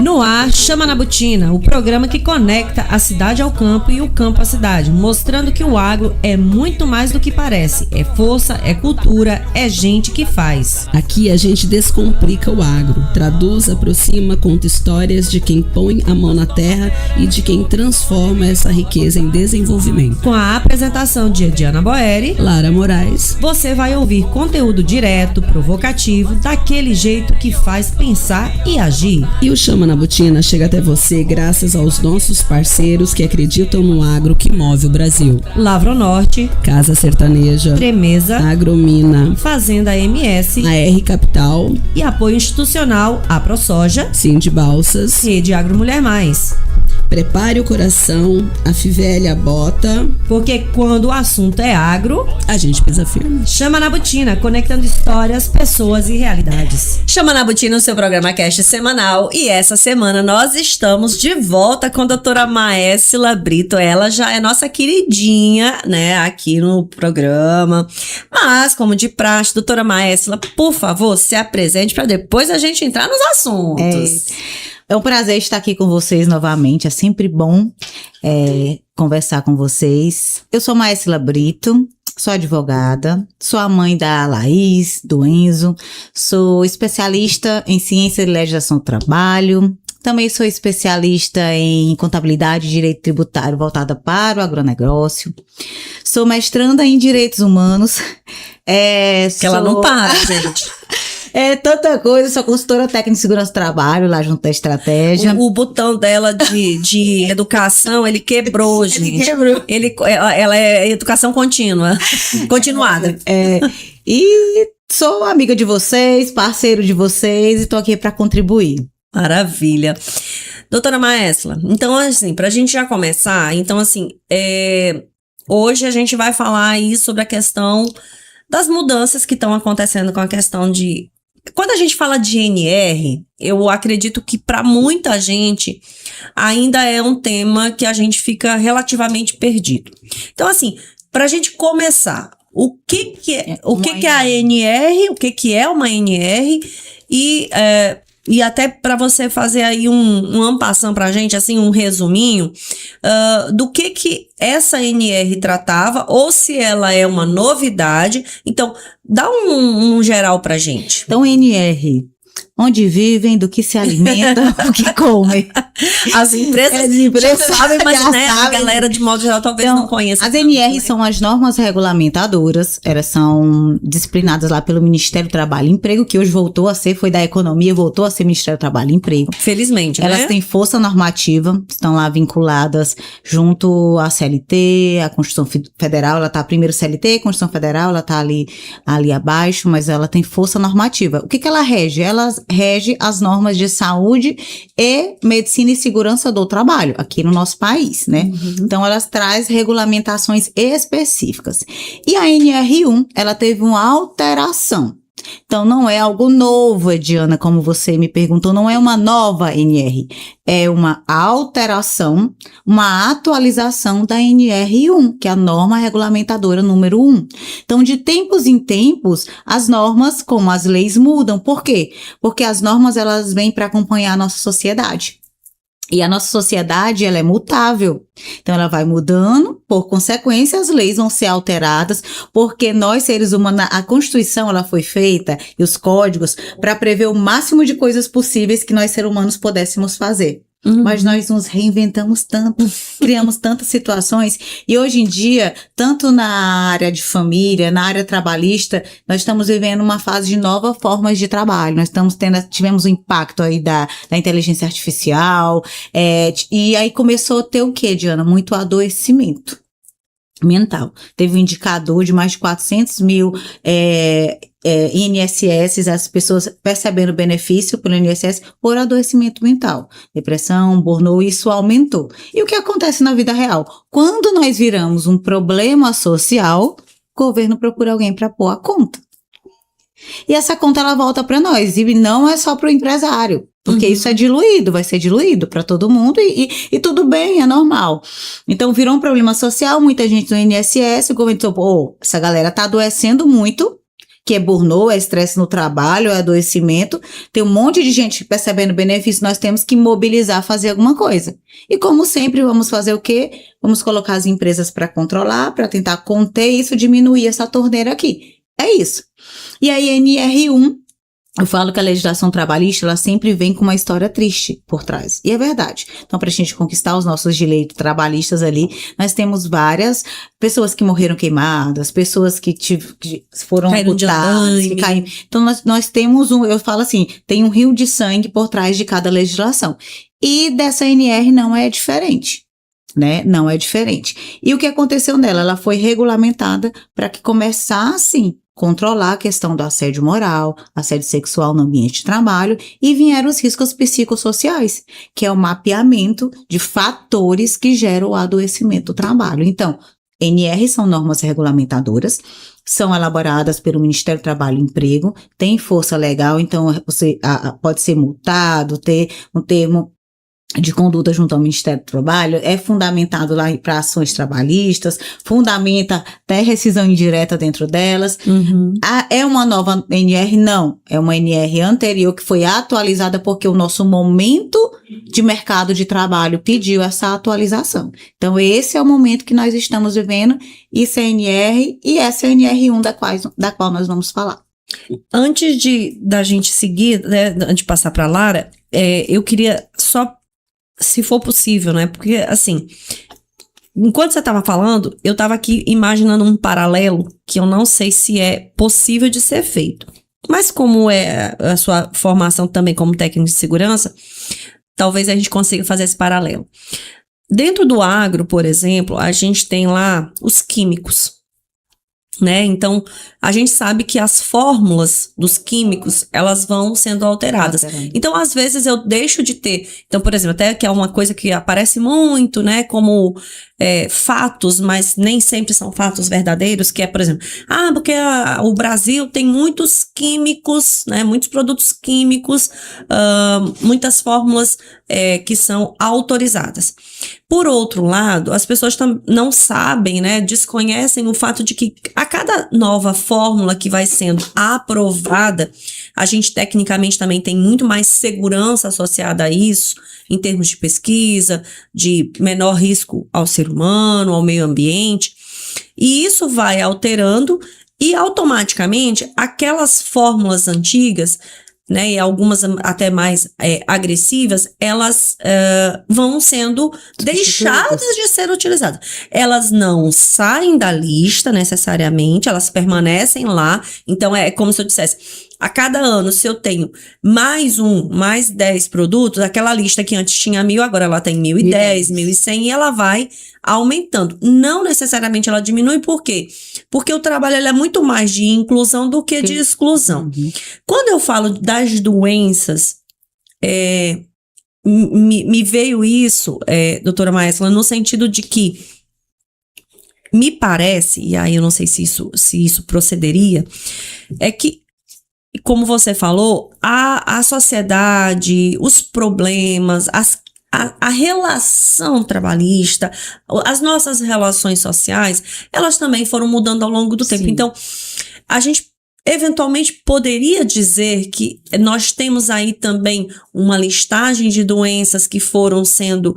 No ar, Chama na Botina, o programa que conecta a cidade ao campo e o campo à cidade, mostrando que o agro é muito mais do que parece. É força, é cultura, é gente que faz. Aqui a gente descomplica o agro, traduz, aproxima, conta histórias de quem põe a mão na terra e de quem transforma essa riqueza em desenvolvimento. Com a apresentação de Ediana Boeri, Lara Moraes, você vai ouvir conteúdo direto, provocativo, daquele jeito que faz pensar e agir. E o Chama na Botina chega até você graças aos nossos parceiros que acreditam no agro que move o Brasil. Lavronorte, Casa Sertaneja, Tremeza, Agromina, Fazenda MS, AR Capital e apoio institucional a ProSoja, Sind Balsas, Rede Agro Mulher Mais. Prepare o coração, afivele a bota, porque quando o assunto é agro, a gente pisa firme. Chama na Botina, conectando histórias, pessoas e realidades. Chama na Botina, o seu programa cast semanal, e essa semana nós estamos de volta com a doutora Maécila Brito. Ela já é nossa queridinha, né, aqui no programa, mas como de praxe, doutora Maécila, por favor, se apresente para depois a gente entrar nos assuntos. É um prazer estar aqui com vocês novamente, é sempre bom conversar com vocês. Eu sou Maécila Brito, sou advogada, sou a mãe da Laís, do Enzo, sou especialista em ciência e legislação do trabalho, também sou especialista em contabilidade e direito tributário voltada para o agronegócio, sou mestranda em direitos humanos. Que ela não para, gente. É tanta coisa, sou consultora técnica de segurança do trabalho lá junto da estratégia. O botão dela de educação, ele quebrou, gente. Ele quebrou. Ela é educação contínua, continuada. E sou amiga de vocês, parceiro de vocês e tô aqui para contribuir. Maravilha. Doutora Maécila, então assim, pra gente já começar, então assim, hoje a gente vai falar aí sobre a questão das mudanças que estão acontecendo com a questão de... Quando a gente fala de NR, eu acredito que para muita gente ainda é um tema que a gente fica relativamente perdido. Então, assim, para a gente começar, o que é a NR, o que é uma NR e até para você fazer aí um ampassão pra gente, assim, um resuminho do que essa NR tratava, ou se ela é uma novidade. Então, dá um geral pra gente. Então, NR, onde vivem, do que se alimentam, o que comem. As empresas sabem, mas né, a galera de modo geral talvez não conheça. As NR são as normas regulamentadoras, elas são disciplinadas lá pelo Ministério do Trabalho e Emprego, que hoje voltou a ser, foi da Economia, voltou a ser Ministério do Trabalho e Emprego. Felizmente, elas têm força normativa, estão lá vinculadas junto à CLT, à Constituição Federal, ela tá primeiro CLT, Constituição Federal, ela tá ali abaixo, mas ela tem força normativa. O que ela rege? Ela rege as normas de saúde e medicina e segurança do trabalho aqui no nosso país, né? Uhum. Então, elas trazem regulamentações específicas. E a NR1, ela teve uma alteração. Então, não é algo novo, Ediana, como você me perguntou, não é uma nova NR, é uma alteração, uma atualização da NR1, que é a norma regulamentadora número 1. Então, de tempos em tempos, as normas, como as leis, mudam. Por quê? Porque as normas, elas vêm para acompanhar a nossa sociedade. E a nossa sociedade, ela é mutável. Então, ela vai mudando, por consequência, as leis vão ser alteradas, porque nós, seres humanos, a Constituição, ela foi feita, e os códigos, para prever o máximo de coisas possíveis que nós, seres humanos, pudéssemos fazer. Uhum. Mas nós nos reinventamos tanto, criamos tantas situações, e hoje em dia, tanto na área de família, na área trabalhista, nós estamos vivendo uma fase de novas formas de trabalho. Nós tivemos um impacto aí da inteligência artificial, e aí começou a ter o quê, Diana? Muito adoecimento mental. Teve um indicador de mais de 400 mil INSS, as pessoas percebendo benefício pelo INSS por adoecimento mental, depressão, burnout, isso aumentou. E o que acontece na vida real? Quando nós viramos um problema social, o governo procura alguém para pôr a conta. E essa conta, ela volta para nós, e não é só para o empresário, porque isso é diluído, vai ser diluído para todo mundo, e tudo bem, é normal. Então, virou um problema social, muita gente no INSS, o governo disse, essa galera tá adoecendo muito, que é burnout, é estresse no trabalho, é adoecimento. Tem um monte de gente percebendo benefício, nós temos que mobilizar, fazer alguma coisa. E como sempre, vamos fazer o quê? Vamos colocar as empresas para controlar, para tentar conter isso, diminuir essa torneira aqui. É isso. E aí, NR1, eu falo que a legislação trabalhista, ela sempre vem com uma história triste por trás. E é verdade. Então, para a gente conquistar os nossos direitos trabalhistas ali, nós temos várias pessoas que morreram queimadas, pessoas que foram amputadas, que caíram. Então, nós temos eu falo assim, tem um rio de sangue por trás de cada legislação. E dessa NR não é diferente. Né? Não é diferente. E o que aconteceu nela? Ela foi regulamentada para que começasse controlar a questão do assédio moral, assédio sexual no ambiente de trabalho, e vieram os riscos psicossociais, que é o mapeamento de fatores que geram o adoecimento do trabalho. Então, NR são normas regulamentadoras, são elaboradas pelo Ministério do Trabalho e Emprego, tem força legal, então você pode ser multado, ter um termo de conduta junto ao Ministério do Trabalho, é fundamentado lá para ações trabalhistas, fundamenta até rescisão indireta dentro delas. Uhum. É uma nova NR? Não. É uma NR anterior que foi atualizada porque o nosso momento de mercado de trabalho pediu essa atualização. Então, esse é o momento que nós estamos vivendo, isso é NR e essa é a NR1 da qual nós vamos falar. Antes da gente seguir, né, antes de passar para a Lara, eu queria só, se for possível, né? Porque, assim, enquanto você estava falando, eu estava aqui imaginando um paralelo que eu não sei se é possível de ser feito. Mas como é a sua formação também como técnico de segurança, talvez a gente consiga fazer esse paralelo. Dentro do agro, por exemplo, a gente tem lá os químicos, né? Então, a gente sabe que as fórmulas dos químicos, elas vão sendo alteradas. Então, às vezes, eu deixo de ter... Então, por exemplo, até que é uma coisa que aparece muito, né? Como fatos, mas nem sempre são fatos verdadeiros, que é, por exemplo, porque o Brasil tem muitos químicos, né? Muitos produtos químicos, muitas fórmulas que são autorizadas. Por outro lado, as pessoas não sabem, né? Desconhecem o fato de que a cada nova fórmula que vai sendo aprovada, a gente tecnicamente também tem muito mais segurança associada a isso, em termos de pesquisa, de menor risco ao ser humano, ao meio ambiente. E isso vai alterando e automaticamente aquelas fórmulas antigas, né, e algumas até mais agressivas, elas vão sendo deixadas de ser utilizadas. Elas não saem da lista necessariamente, elas permanecem lá. Então, é como se eu dissesse, a cada ano, se eu tenho mais 10 produtos, aquela lista que antes tinha 1.000, agora ela tem 1.010, 1.100, e ela vai aumentando. Não necessariamente ela diminui, por quê? Porque o trabalho ele é muito mais de inclusão do que de exclusão. Uhum. Quando eu falo das doenças, me veio isso, doutora Maesla, no sentido de que me parece, e aí eu não sei se isso procederia, é que, como você falou, a sociedade, os problemas, a relação trabalhista, as nossas relações sociais, elas também foram mudando ao longo do tempo. Sim. Então, a gente eventualmente poderia dizer que nós temos aí também uma listagem de doenças que foram sendo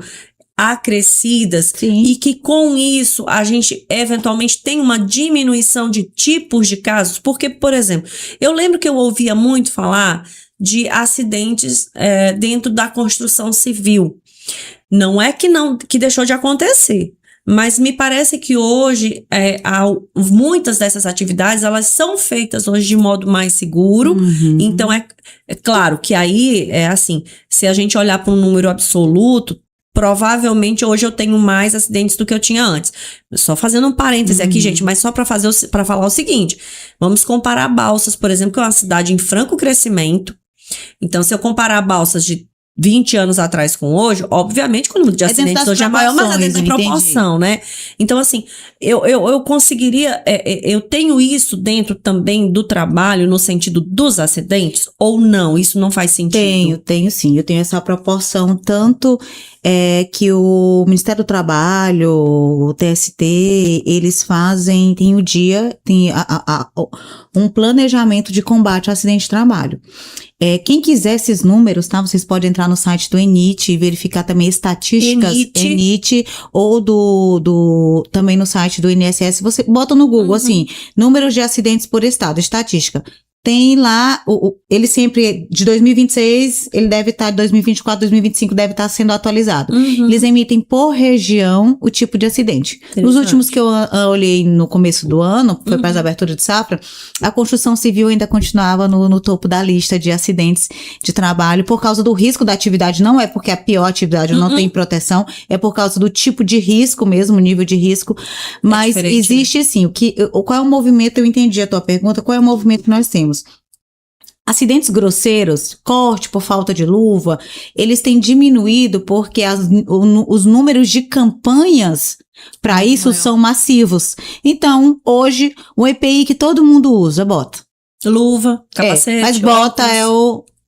acrescidas. Sim. E que com isso a gente eventualmente tem uma diminuição de tipos de casos, porque, por exemplo, eu lembro que eu ouvia muito falar de acidentes dentro da construção civil. Não é que deixou de acontecer, mas me parece que hoje muitas dessas atividades elas são feitas hoje de modo mais seguro. Uhum. Então é claro que aí assim, se a gente olhar para um número absoluto, provavelmente hoje eu tenho mais acidentes do que eu tinha antes. Só fazendo um parêntese aqui, gente, mas só para falar o seguinte: vamos comparar Balsas, por exemplo, que é uma cidade em franco crescimento. Então, se eu comparar Balsas de 20 anos atrás com hoje, obviamente que o número de acidentes hoje é maior, mas é dentro da proporção, né? Então, assim, eu conseguiria, eu tenho isso dentro também do trabalho, no sentido dos acidentes, ou não? Isso não faz sentido? Tenho sim, eu tenho essa proporção, tanto que o Ministério do Trabalho, o TST, eles fazem, tem o dia, tem um planejamento de combate ao acidente de trabalho. Quem quiser esses números, tá? Vocês podem entrar no site do ENIT e verificar também estatísticas, ENIT ou também no site do INSS, você bota no Google, assim, números de acidentes por estado, estatística. Tem lá, ele sempre, de 2026, ele deve estar, de 2024, 2025, deve estar sendo atualizado. Eles emitem por região o tipo de acidente. Nos últimos que eu olhei no começo do ano, foi para as aberturas de safra, a construção civil ainda continuava no topo da lista de acidentes de trabalho, por causa do risco da atividade. Não é porque é a pior atividade, não tem proteção, é por causa do tipo de risco mesmo, nível de risco. Mas existe, né? Sim, qual é o movimento, eu entendi a tua pergunta, qual é o movimento que nós temos? Acidentes grosseiros, corte por falta de luva, eles têm diminuído porque os números de campanhas para isso são massivos. Então, hoje, o EPI que todo mundo usa, bota. Luva, capacete. Mas bota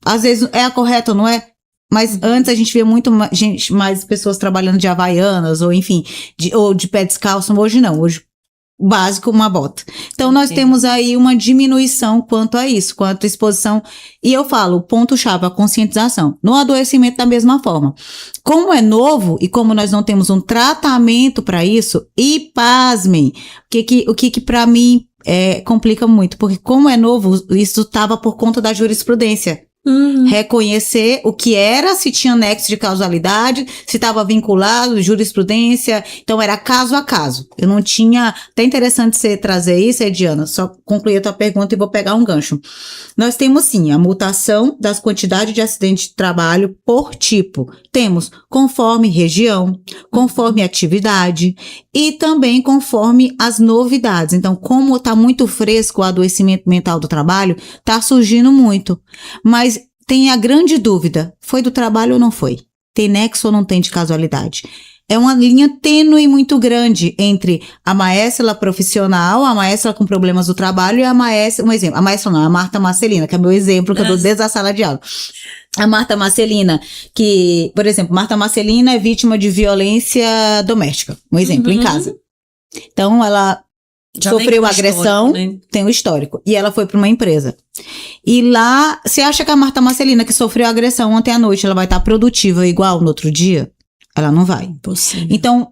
às vezes é a correta, não é? Mas antes a gente via muito mais pessoas trabalhando de havaianas, ou enfim, ou de pé descalço. Hoje não, hoje básico, uma bota. Então, nós temos aí uma diminuição quanto a isso, quanto à exposição. E eu falo, o ponto-chave, a conscientização. No adoecimento, da mesma forma. Como é novo e como nós não temos um tratamento para isso, e pasmem, o que para mim complica muito, porque como é novo, isso estava por conta da jurisprudência. Reconhecer o que era, se tinha nexo de causalidade, se estava vinculado, jurisprudência, então era caso a caso. Eu não tinha, até interessante você trazer isso, Ediana, só concluir a tua pergunta e vou pegar um gancho. Nós temos sim a mutação das quantidades de acidentes de trabalho por tipo. Temos conforme região, conforme atividade e também conforme as novidades. Então, como está muito fresco o adoecimento mental do trabalho, está surgindo muito. Mas tem a grande dúvida, foi do trabalho ou não foi? Tem nexo ou não tem de casualidade? É uma linha tênue muito grande entre a maestra profissional, a maestra com problemas do trabalho e a maestra, um exemplo, a Marta Marcelina, que é meu exemplo, que eu dou desde a sala de aula. A Marta Marcelina, que, por exemplo, Marta Marcelina é vítima de violência doméstica, um exemplo, em casa. Então, ela já sofreu agressão, né? Tem um histórico. E ela foi para uma empresa. E lá, você acha que a Marta Marcelina, que sofreu agressão ontem à noite, ela vai estar produtiva igual no outro dia? Ela não vai. Impossível. Então,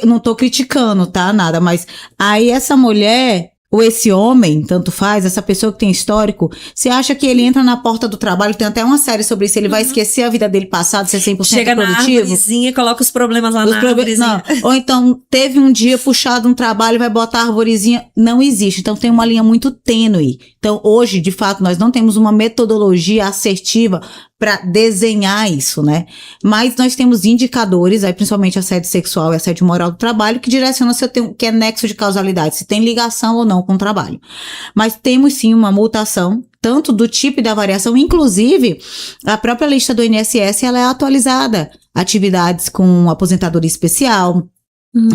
não tô criticando, tá? Nada, mas aí essa mulher, ou esse homem, tanto faz, essa pessoa que tem histórico, você acha que ele entra na porta do trabalho, tem até uma série sobre isso, ele vai esquecer a vida dele passada, ser 100% chega produtivo? Chega na árvorezinha e coloca os problemas lá na árvorezinha. Não. Ou então, teve um dia puxado um trabalho, vai botar a arvorezinha. Não existe. Então, tem uma linha muito tênue. Então, hoje, de fato, nós não temos uma metodologia assertiva para desenhar isso, né? Mas nós temos indicadores, aí principalmente assédio sexual e assédio moral do trabalho, que direcionam se eu tenho, que é nexo de causalidade, se tem ligação ou não com o trabalho. Mas temos sim uma mutação, tanto do tipo e da variação, inclusive a própria lista do INSS, ela é atualizada. Atividades com aposentadoria especial,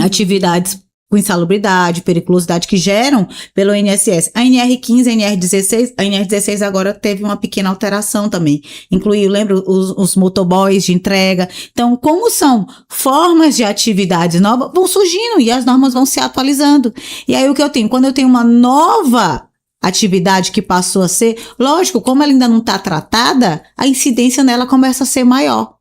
atividades com insalubridade, periculosidade que geram pelo INSS. A NR15, a NR16 agora teve uma pequena alteração também. Incluiu, lembra, os motoboys de entrega. Então, como são formas de atividades novas, vão surgindo e as normas vão se atualizando. E aí o que eu tenho? Quando eu tenho uma nova atividade que passou a ser, lógico, como ela ainda não está tratada, a incidência nela começa a ser maior.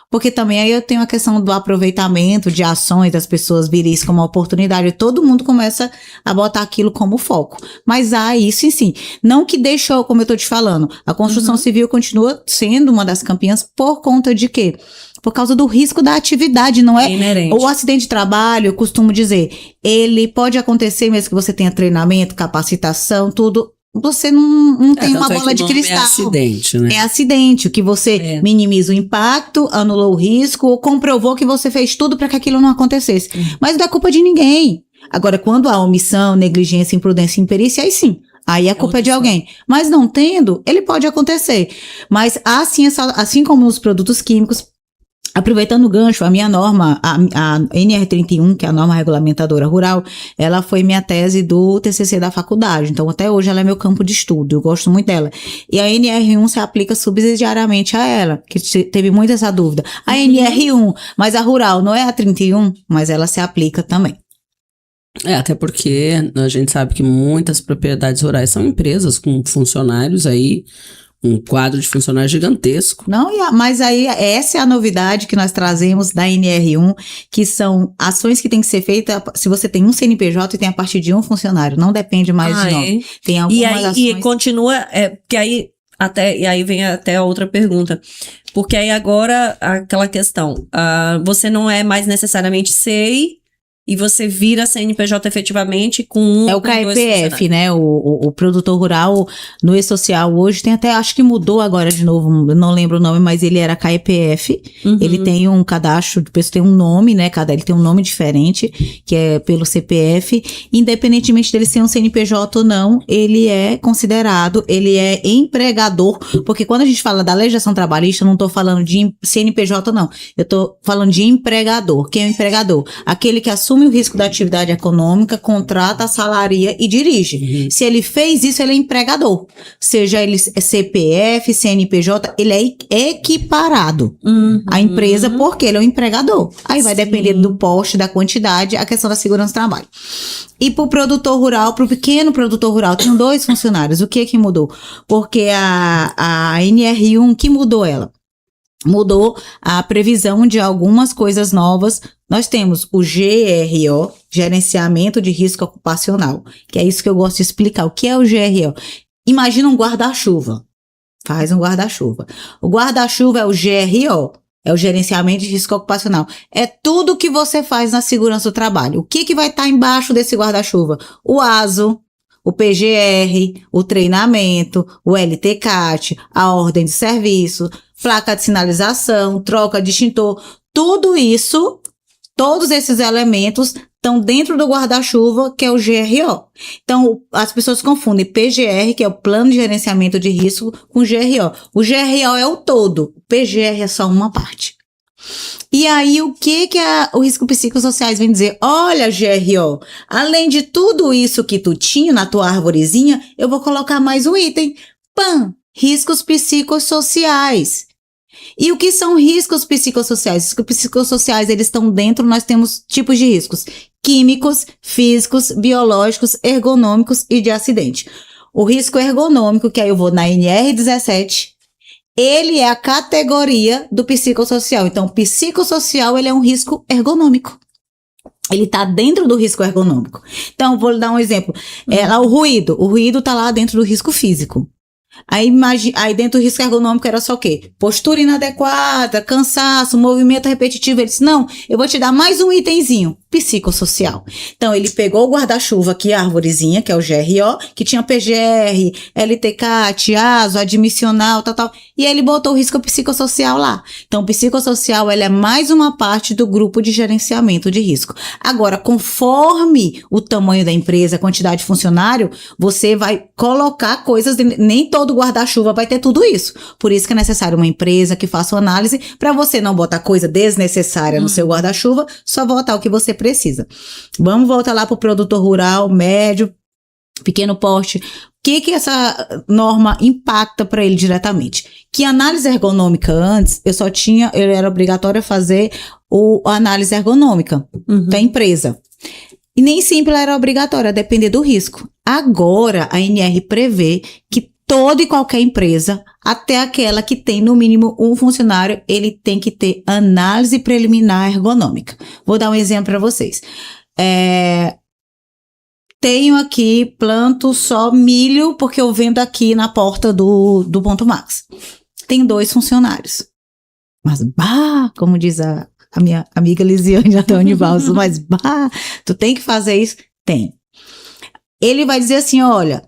Porque também aí eu tenho a questão do aproveitamento de ações das pessoas virem isso como uma oportunidade. Todo mundo começa a botar aquilo como foco. Mas há isso em si. Não que deixou, como eu estou te falando, a construção civil continua sendo uma das campeãs por conta de quê? Por causa do risco da atividade, não é? Inerente. O acidente de trabalho, eu costumo dizer, ele pode acontecer mesmo que você tenha treinamento, capacitação, tudo. Você não tem uma bola de cristal. É acidente, né? É acidente, o que você minimiza o impacto, anulou o risco, ou comprovou que você fez tudo para que aquilo não acontecesse. Mas não é culpa de ninguém. Agora, quando há omissão, negligência, imprudência e imperícia, aí sim, Aí a culpa é de alguém. Mas não tendo, ele pode acontecer. Mas assim como nos produtos químicos, aproveitando o gancho, a minha norma, a NR31, que é a norma regulamentadora rural, ela foi minha tese do TCC da faculdade. Então, até hoje, ela é meu campo de estudo. Eu gosto muito dela. E a NR1 se aplica subsidiariamente a ela, que teve muito essa dúvida. A NR1, mas a rural não é a 31, mas ela se aplica também. Até porque a gente sabe que muitas propriedades rurais são empresas com funcionários aí, um quadro de funcionários gigantesco. Não, mas aí essa é a novidade que nós trazemos da NR1, que são ações que tem que ser feitas se você tem um CNPJ e tem a partir de um funcionário, não depende mais de nome. Tem algumas ações... E continua, porque aí e aí vem até a outra pergunta, porque aí agora aquela questão, você não é mais necessariamente SEI, e você vira CNPJ efetivamente com É o KEPF, né? O produtor rural no E-Social hoje tem até, acho que mudou agora de novo, não lembro o nome, mas ele era KEPF. Ele tem um cadastro, tem um nome, né? Ele tem um nome diferente, que é pelo CPF. Independentemente dele ser um CNPJ ou não, ele é considerado, ele é empregador, porque quando a gente fala da legislação trabalhista, eu não tô falando de CNPJ, não. Eu tô falando de empregador. Quem é o empregador? Aquele que assume o risco da atividade econômica, contrata, salaria e dirige. Se ele fez isso, ele é empregador. Seja ele CPF, CNPJ, ele é equiparado à empresa porque ele é um empregador. Aí vai depender do poste, da quantidade, a questão da segurança do trabalho. E pro produtor rural, pro pequeno produtor rural, tem 2 funcionários. O que mudou? Porque a NR1, que mudou ela? Mudou a previsão de algumas coisas novas. Nós temos o GRO, Gerenciamento de Risco Ocupacional, que é isso que eu gosto de explicar. O que é o GRO? Imagina um guarda-chuva. Faz um guarda-chuva. O guarda-chuva é o GRO, é o Gerenciamento de Risco Ocupacional. É tudo que você faz na segurança do trabalho. O que vai estar embaixo desse guarda-chuva? O ASO, o PGR, o treinamento, o LTCAT, a ordem de serviço, placa de sinalização, troca de extintor, tudo isso, todos esses elementos estão dentro do guarda-chuva, que é o GRO. Então, as pessoas confundem PGR, que é o Plano de Gerenciamento de Risco, com GRO. O GRO é o todo, o PGR é só uma parte. E aí, o que o risco psicossociais vem dizer? Olha, GRO, além de tudo isso que tu tinha na tua arvorezinha, eu vou colocar mais um item. PAN, riscos psicossociais. E o que são riscos psicossociais? Riscos psicossociais, eles estão dentro, nós temos tipos de riscos: químicos, físicos, biológicos, ergonômicos e de acidente. O risco ergonômico, que aí eu vou na NR17, ele é a categoria do psicossocial. Então, o psicossocial, ele é um risco ergonômico. Ele está dentro do risco ergonômico. Então, vou lhe dar um exemplo. Lá o ruído está lá dentro do risco físico. Aí dentro do risco ergonômico era só o quê? Postura inadequada, cansaço, movimento repetitivo. Ele disse, não, eu vou te dar mais um itemzinho, psicossocial. Então, ele pegou o guarda-chuva aqui, a arvorezinha, que é o GRO, que tinha PGR, LTCAT, ASO, admissional, tal, e aí ele botou o risco psicossocial lá. Então, o psicossocial, ele é mais uma parte do grupo de gerenciamento de risco. Agora, conforme o tamanho da empresa, a quantidade de funcionário, você vai colocar coisas, nem todo guarda-chuva vai ter tudo isso. Por isso que é necessário uma empresa que faça uma análise para você não botar coisa desnecessária no seu guarda-chuva, só botar o que você precisa. Vamos voltar lá para o produtor rural, médio, pequeno porte. O que essa norma impacta para ele diretamente? Que análise ergonômica antes, eu era obrigatório fazer a análise ergonômica da empresa. E nem sempre ela era obrigatória, a depender do risco. Agora, a NR prevê que toda e qualquer empresa, até aquela que tem no mínimo um funcionário, ele tem que ter análise preliminar ergonômica. Vou dar um exemplo para vocês. Tenho aqui, planto só milho, porque eu vendo aqui na porta do Ponto Max. Tenho 2 funcionários. Mas, como diz a minha amiga Lisiane Antônio Balso, mas, tu tem que fazer isso? Tem. Ele vai dizer assim, olha,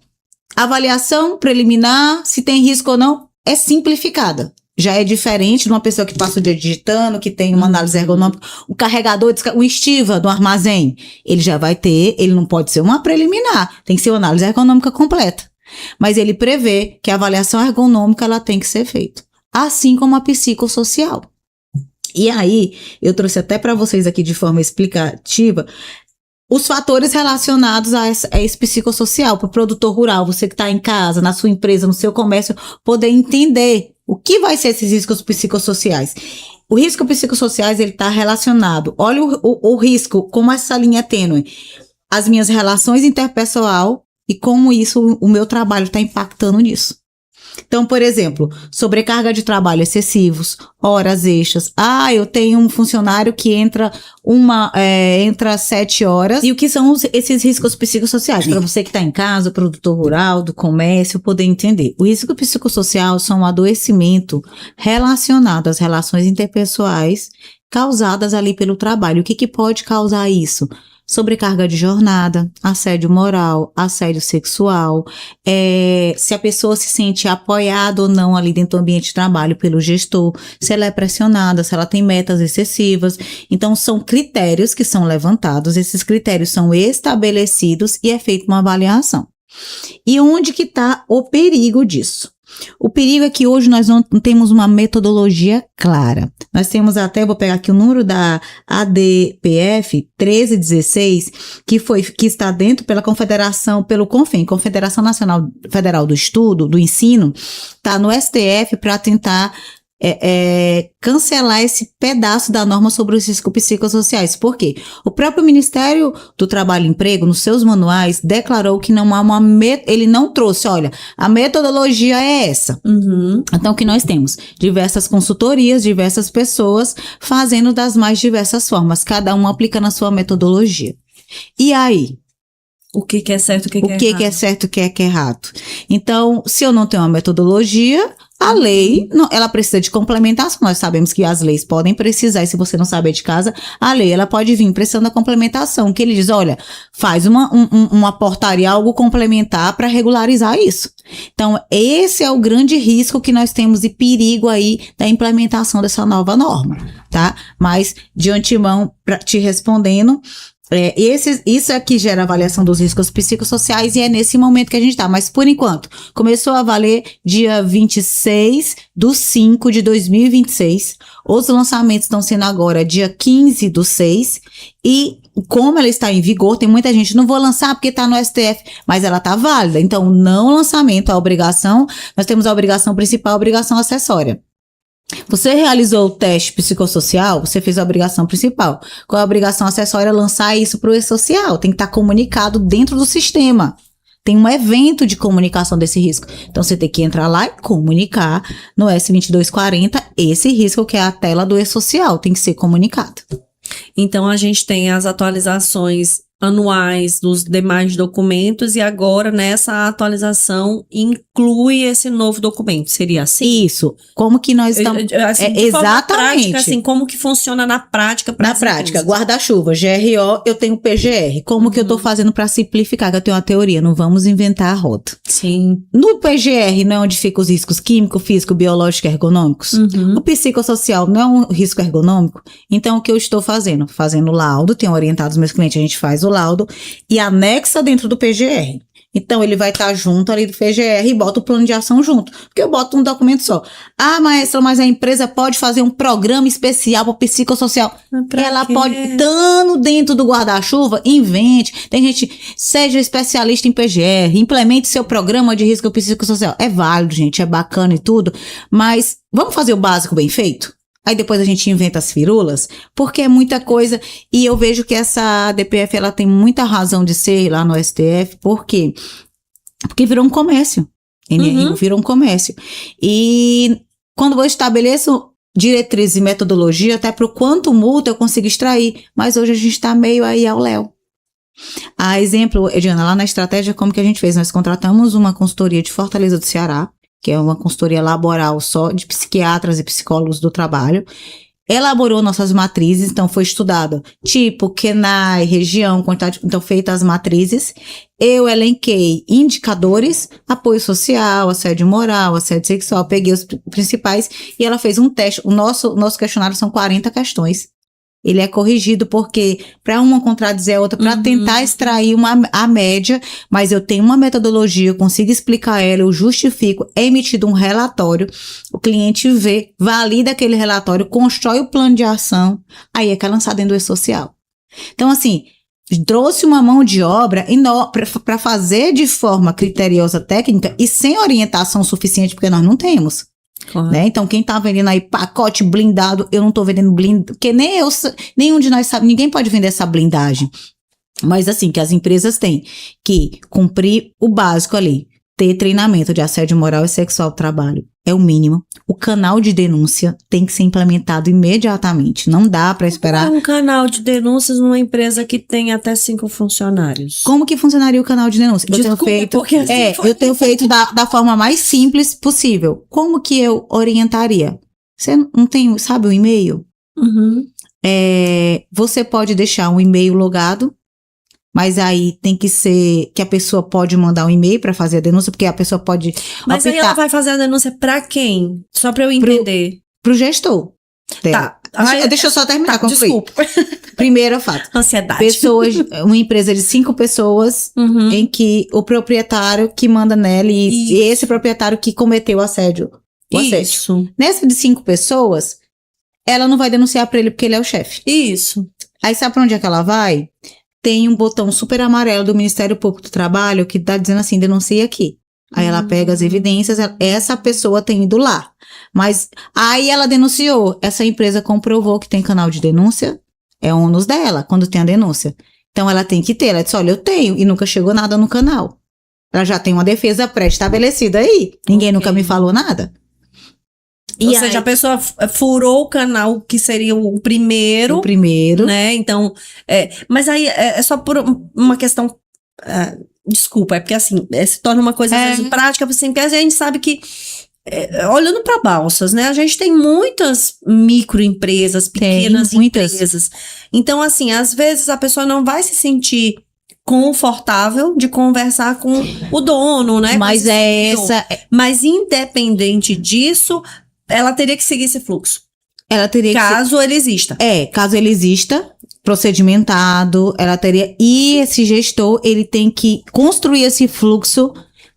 avaliação preliminar, se tem risco ou não, é simplificada. já é diferente de uma pessoa que passa o dia digitando, que tem uma análise ergonômica. O carregador, o estiva do armazém, ele já vai ter, ele não pode ser uma preliminar, tem que ser uma análise ergonômica completa. Mas ele prevê que a avaliação ergonômica ela tem que ser feita, assim como a psicossocial. E aí, eu trouxe até para vocês aqui de forma explicativa os fatores relacionados a esse psicossocial, para o produtor rural, você que está em casa, na sua empresa, no seu comércio, poder entender o que vai ser esses riscos psicossociais. O risco psicossociais, ele está relacionado, olha o risco, como essa linha é tênue, as minhas relações interpessoal e como isso, o meu trabalho está impactando nisso. Então, por exemplo, sobrecarga de trabalho excessivos, horas extras. Eu tenho um funcionário que entra 7 horas. E o que são esses riscos psicossociais? Para você que está em casa, produtor rural, do comércio, poder entender. O risco psicossocial são um adoecimento relacionado às relações interpessoais causadas ali pelo trabalho. O que pode causar isso? Sobrecarga de jornada, assédio moral, assédio sexual, se a pessoa se sente apoiada ou não ali dentro do ambiente de trabalho pelo gestor, se ela é pressionada, se ela tem metas excessivas. Então, são critérios que são levantados, esses critérios são estabelecidos e é feita uma avaliação. E onde que está o perigo disso? O perigo é que hoje nós não temos uma metodologia clara. Nós temos até, vou pegar aqui o número da ADPF 1316, que está dentro pela Confederação, pelo CONFEM, Confederação Nacional Federal do Estudo, do Ensino, está no STF para tentar cancelar esse pedaço da norma sobre os riscos psicossociais. Por quê? O próprio Ministério do Trabalho e Emprego, nos seus manuais, declarou que não há ele não trouxe, olha, a metodologia é essa. Uhum. Então, o que nós temos? Diversas consultorias, diversas pessoas fazendo das mais diversas formas, cada um aplicando a sua metodologia. E aí? O que é certo, o que é errado? O que é certo, o que é errado? Então, se eu não tenho uma metodologia, a lei, ela precisa de complementação. Nós sabemos que as leis podem precisar, e se você não saber de casa, a lei, ela pode vir precisando da complementação, que ele diz, olha, faz uma portaria, algo complementar para regularizar isso. Então, esse é o grande risco que nós temos e perigo aí da implementação dessa nova norma, tá? Mas, de antemão, te respondendo, isso aqui gera avaliação dos riscos psicossociais e é nesse momento que a gente está. Mas, por enquanto, começou a valer dia 26/5/2026. Os lançamentos estão sendo agora dia 15/6. E como ela está em vigor, tem muita gente, não vou lançar porque está no STF, mas ela está válida. Então, não lançamento, a obrigação, nós temos a obrigação principal, a obrigação acessória. Você realizou o teste psicossocial, você fez a obrigação principal. Qual é a obrigação acessória? Lançar isso para o e-social. Tem que estar comunicado dentro do sistema. Tem um evento de comunicação desse risco. Então, você tem que entrar lá e comunicar no S2240 esse risco que é a tela do e-social. Tem que ser comunicado. Então, a gente tem as atualizações anuais dos demais documentos e agora nessa atualização inclui esse novo documento, seria assim? Isso. Como que nós estamos... exatamente. Prática, assim, como que funciona na prática? Na prática, guarda-chuva, GRO, eu tenho PGR. Como que eu tô fazendo para simplificar? Que eu tenho uma teoria, não vamos inventar a roda. Sim. No PGR não é onde ficam os riscos químico, físico, biológico e ergonômicos? O psicossocial não é um risco ergonômico? Então, o que eu estou fazendo? Fazendo laudo, tenho orientado os meus clientes, a gente faz o laudo e anexa dentro do PGR. Então, ele vai estar junto ali do PGR e bota o plano de ação junto. Porque eu boto um documento só. Maestra, mas a empresa pode fazer um programa especial para o psicossocial. Ela pode, estando dentro do guarda-chuva, invente. Tem gente, seja especialista em PGR, implemente seu programa de risco psicossocial. É válido, gente, é bacana e tudo, mas vamos fazer o básico bem feito? Aí depois a gente inventa as firulas, porque é muita coisa, e eu vejo que essa DPF, ela tem muita razão de ser lá no STF, por quê? Porque virou um comércio, virou um comércio, e quando eu estabeleço diretrizes e metodologia, até para o quanto multa eu consigo extrair, mas hoje a gente está meio aí ao léu. A exemplo, Ediana, lá na estratégia, como que a gente fez? Nós contratamos uma consultoria de Fortaleza do Ceará, que é uma consultoria laboral só de psiquiatras e psicólogos do trabalho. elaborou nossas matrizes, então foi estudado tipo, KENAI, região, quantidade, então feitas as matrizes. Eu elenquei indicadores, apoio social, assédio moral, assédio sexual, peguei os principais e ela fez um teste. O nosso questionário são 40 questões. Ele é corrigido porque para uma contradizer a outra, para tentar extrair a média, mas eu tenho uma metodologia, eu consigo explicar ela, eu justifico, é emitido um relatório, o cliente vê, valida aquele relatório, constrói o plano de ação, aí é que é lançado dentro do E-Social. Então, assim, trouxe uma mão de obra para fazer de forma criteriosa técnica e sem orientação suficiente, porque nós não temos. Né? Então, quem tá vendendo aí pacote blindado, eu não tô vendendo blindado, porque nenhum de nós sabe, ninguém pode vender essa blindagem. Mas assim, que as empresas têm que cumprir o básico ali, ter treinamento de assédio moral e sexual do trabalho, é o mínimo. O canal de denúncia tem que ser implementado imediatamente, não dá para esperar. Um canal de denúncias numa empresa que tem até 5 funcionários. Como que funcionaria o canal de denúncia? Eu tenho feito da forma mais simples possível. Como que eu orientaria? Você não tem, sabe, o e-mail? Você pode deixar um e-mail logado, mas aí tem que ser que a pessoa pode mandar um e-mail para fazer a denúncia, porque a pessoa pode Mas aí ela vai fazer a denúncia para quem? Só para eu entender. Pro gestor. Tá. Deixa eu só terminar. Desculpa. Primeiro fato. Ansiedade. Uma empresa de 5 pessoas em que o proprietário que manda nela e esse proprietário que cometeu o assédio. Isso. Nessa de 5 pessoas, ela não vai denunciar para ele porque ele é o chefe. Isso. Aí sabe pra onde é que ela vai? Tem um botão super amarelo do Ministério Público do Trabalho que tá dizendo assim, denuncia aqui. Aí ela pega as evidências, essa pessoa tem ido lá. Mas aí ela denunciou, essa empresa comprovou que tem canal de denúncia, é ônus dela quando tem a denúncia. Então ela tem que ter, ela disse, olha, eu tenho, e nunca chegou nada no canal. Ela já tem uma defesa pré-estabelecida aí, ninguém nunca me falou nada. Ou seja, a pessoa furou o canal que seria o primeiro. O primeiro. Né? Então, mas aí é só por uma questão. Desculpa, é porque assim, se torna uma coisa às vezes, prática, assim, porque a gente sabe que, olhando para Balsas, né? A gente tem muitas microempresas, pequenas empresas. Então, assim, às vezes a pessoa não vai se sentir confortável de conversar com o dono, né? Mas Mas independente disso, ela teria que seguir esse fluxo. Ela teria caso ele exista. Caso ele exista, procedimentado, ela teria. E esse gestor, ele tem que construir esse fluxo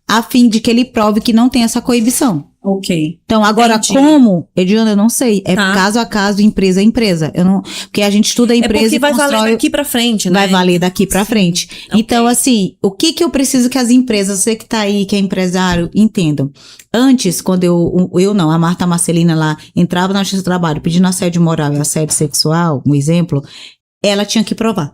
a fim de que ele prove que não tem essa coibição. Ok. Então, agora, como? Ediana, eu não sei. É caso a caso, empresa a empresa. Eu não, porque a gente estuda a empresa porque vai valer daqui pra frente, né? Vai valer daqui pra frente. Okay. Então, assim, o que eu preciso que as empresas, você que tá aí, que é empresário, entendam. Antes, quando a Marta Marcelina lá, entrava na Justiça do Trabalho pedindo assédio moral e assédio sexual, um exemplo, ela tinha que provar.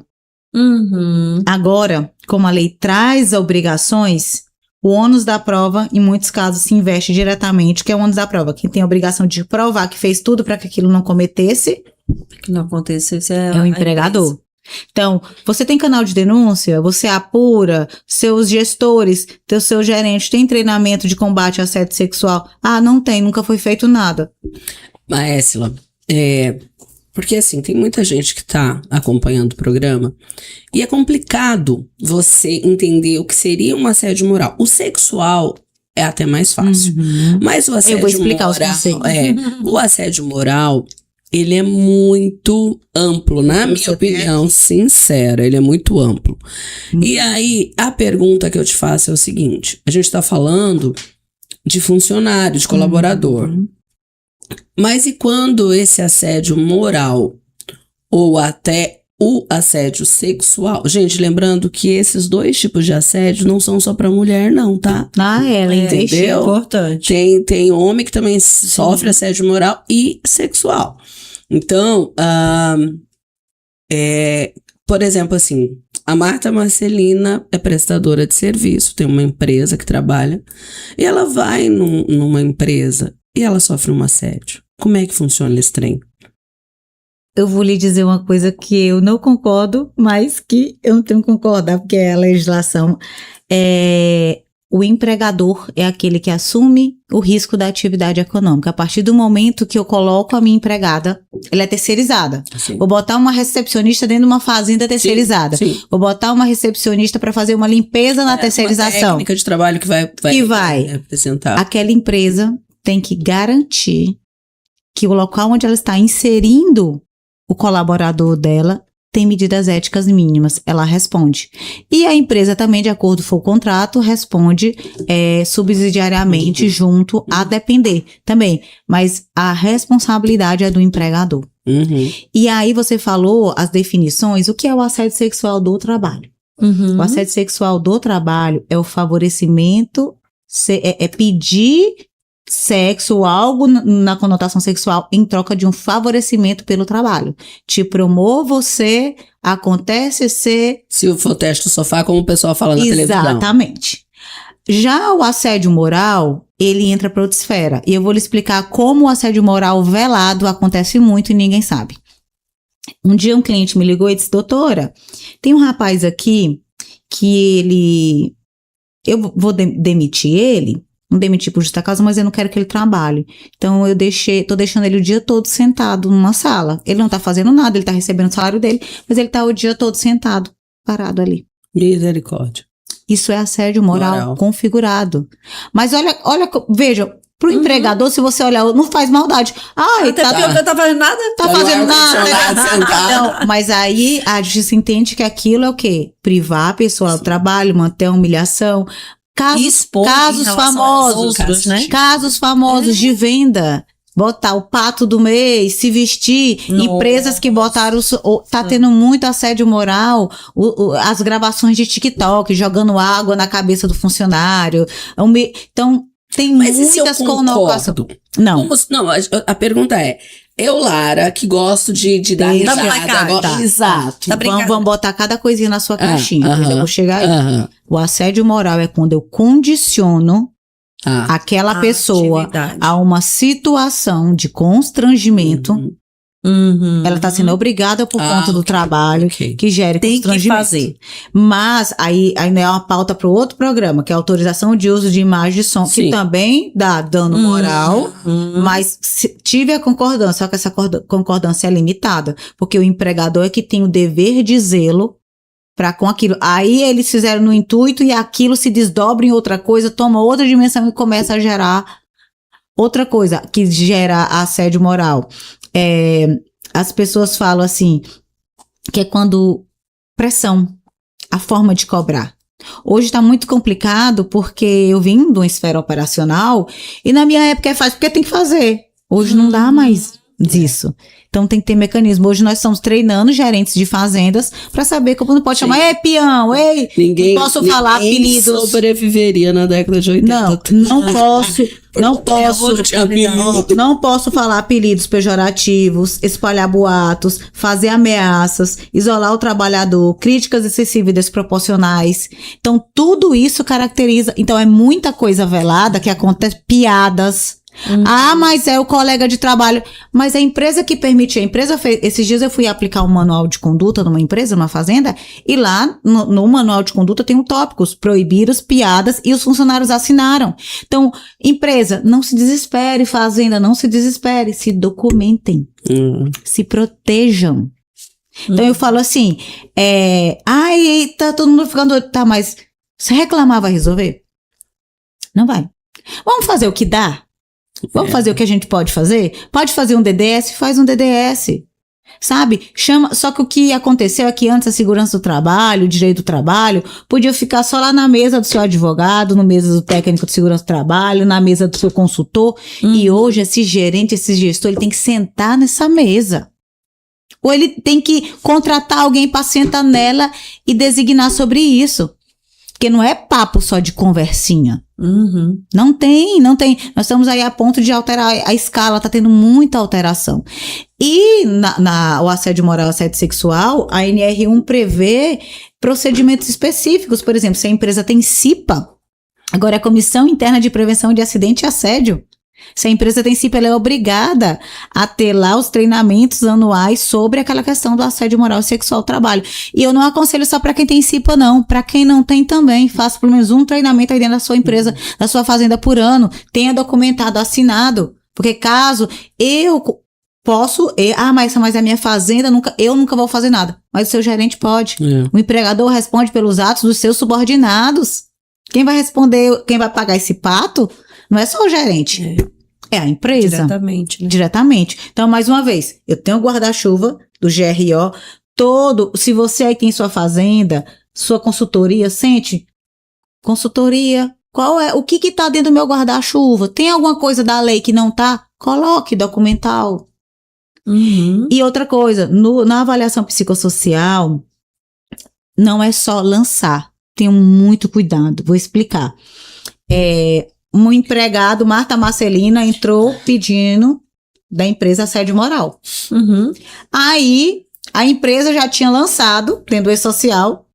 Agora, como a lei traz obrigações, o ônus da prova, em muitos casos, se investe diretamente, que é o ônus da prova. Quem tem a obrigação de provar que fez tudo para que aquilo não cometesse, que não acontecesse, é o empregador. Então, você tem canal de denúncia, você apura, seus gestores, seu gerente tem treinamento de combate a assédio sexual? Ah, não tem, nunca foi feito nada. Maérsila, porque assim, tem muita gente que tá acompanhando o programa e é complicado você entender o que seria um assédio moral. O sexual é até mais fácil, mas o assédio moral... Eu vou explicar os conceitos. O assédio moral, ele é muito amplo, na minha opinião sincera, ele é muito amplo. E aí, a pergunta que eu te faço é o seguinte, a gente tá falando de funcionário, de colaborador. Mas e quando esse assédio moral ou até o assédio sexual? Gente, lembrando que esses 2 tipos de assédio não são só para mulher, não, tá? Ela entendeu? Importante. Tem homem que também sofre assédio moral e sexual. Então, por exemplo, assim, a Marta Marcelina é prestadora de serviço, tem uma empresa que trabalha, e ela vai numa empresa e ela sofre um assédio. Como é que funciona esse trem? Eu vou lhe dizer uma coisa que eu não concordo, mas que eu não tenho que concordar, porque é a legislação. o empregador é aquele que assume o risco da atividade econômica. A partir do momento que eu coloco a minha empregada, ela é terceirizada. Sim. Vou botar uma recepcionista dentro de uma fazenda terceirizada. Sim. Vou botar uma recepcionista para fazer uma limpeza na terceirização. Uma técnica de trabalho que vai representar. Aquela empresa tem que garantir que o local onde ela está inserindo o colaborador dela tem medidas éticas mínimas, ela responde. E a empresa também, de acordo com o contrato, responde subsidiariamente junto a depender também. Mas a responsabilidade é do empregador. Uhum. E aí você falou as definições, o que é o assédio sexual do trabalho? Uhum. O assédio sexual do trabalho é o favorecimento, é pedir sexo ou algo na conotação sexual em troca de um favorecimento pelo trabalho. Te promovo você, acontece ser... Se for teste do sofá, como o pessoal fala na televisão. Exatamente. Já o assédio moral, ele entra para outra esfera. E eu vou lhe explicar como o assédio moral velado acontece muito e ninguém sabe. Um dia um cliente me ligou e disse, doutora, tem um rapaz aqui que ele... Eu vou demitir ele... Não demitir por justa causa, mas eu não quero que ele trabalhe. Então, tô deixando ele o dia todo sentado numa sala. Ele não tá fazendo nada, ele tá recebendo o salário dele, mas ele tá o dia todo sentado, parado ali. Misericórdia. Isso é assédio moral configurado. Mas veja, pro empregador, se você olhar, não faz maldade. Ai, Até porque não tá fazendo nada. Tá fazendo nada. Sentado. Não, mas aí a justiça entende que aquilo é o quê? Privar a pessoa do trabalho, manter a humilhação. Casos famosos, outros, né? Casos famosos de venda. Botar o pato do mês, se vestir. Nossa. Empresas que botaram... Tá tendo muito assédio moral. As gravações de TikTok, jogando água na cabeça do funcionário. Então, tem muitas conotações. Não. Não, a pergunta é... Eu, Lara, que gosto de dar risada. Tá. Exato. Vamos botar cada coisinha na sua caixinha. Eu vou chegar aí. O assédio moral é quando eu condiciono aquela pessoa atividade. a uma situação de constrangimento. Uhum. Ela está sendo obrigada por conta do trabalho que gere tem que constrangimento. fazer. Mas aí ainda é uma pauta para outro programa, que é a autorização de uso de imagem e som, que também dá dano moral, mas tive a concordância, só que essa concordância é limitada, porque o empregador é que tem o dever de zelo para com aquilo. Aí eles fizeram no intuito e aquilo se desdobra em outra coisa, toma outra dimensão e começa a gerar outra coisa que gera assédio moral. As pessoas falam assim, que é quando pressão, a forma de cobrar. Hoje está muito complicado porque eu vim de uma esfera operacional e na minha época é fácil porque tem que fazer. Hoje não dá mais disso. Então tem que ter mecanismo. Hoje nós estamos treinando gerentes de fazendas para saber como não pode chamar, ei, peão, ei, não posso falar apelidos. Sobreviveria na década de 80. Não posso falar apelidos pejorativos, espalhar boatos, fazer ameaças, isolar o trabalhador, críticas excessivas e desproporcionais. Então tudo isso caracteriza. Então é muita coisa velada que acontece, piadas. Mas é o colega de trabalho. Mas a empresa que permite, a empresa fez. Esses dias eu fui aplicar um manual de conduta numa empresa, numa fazenda, e lá no manual de conduta tem tópicos, proibir as piadas, e os funcionários assinaram. Então, empresa, não se desespere, fazenda, não se desespere, se documentem, se protejam. Então eu falo assim, tá todo mundo ficando, tá, mas se reclamar vai resolver? Não vai. Vamos fazer o que dá? Vamos fazer o que a gente pode fazer? Pode fazer um DDS? Faz um DDS. Sabe? Só que o que aconteceu é que antes a segurança do trabalho, o direito do trabalho, podia ficar só lá na mesa do seu advogado, na mesa do técnico de segurança do trabalho, na mesa do seu consultor. E hoje esse gerente, esse gestor, ele tem que sentar nessa mesa. Ou ele tem que contratar alguém para sentar nela e designar sobre isso. Porque não é papo só de conversinha. Não tem. Nós estamos aí a ponto de alterar a escala, tá tendo muita alteração. E o assédio moral, o assédio sexual, a NR1 prevê procedimentos específicos. Por exemplo, se a empresa tem CIPA, agora é a Comissão Interna de Prevenção de Acidente e Assédio. Se a empresa tem CIP, ela é obrigada a ter lá os treinamentos anuais sobre aquela questão do assédio moral e sexual no trabalho. E eu não aconselho só para quem tem CIPA, não. Para quem não tem também, faça pelo menos um treinamento aí dentro da sua empresa, da sua fazenda por ano. Tenha documentado, assinado. Porque caso eu posso... mas a minha fazenda, eu nunca vou fazer nada. Mas o seu gerente pode. O empregador responde pelos atos dos seus subordinados. Quem vai responder, quem vai pagar esse pato... Não é só o gerente, é a empresa. Diretamente, né? Diretamente. Então, mais uma vez, eu tenho o guarda-chuva do GRO, se você aí tem sua fazenda, sua consultoria, consultoria, o que tá dentro do meu guarda-chuva? Tem alguma coisa da lei que não tá? Coloque documental. E outra coisa, na avaliação psicossocial, não é só lançar, tenham muito cuidado, vou explicar. Um empregado, Marta Marcelina, entrou pedindo da empresa assédio moral. Aí, a empresa já tinha lançado, dentro do E-Social,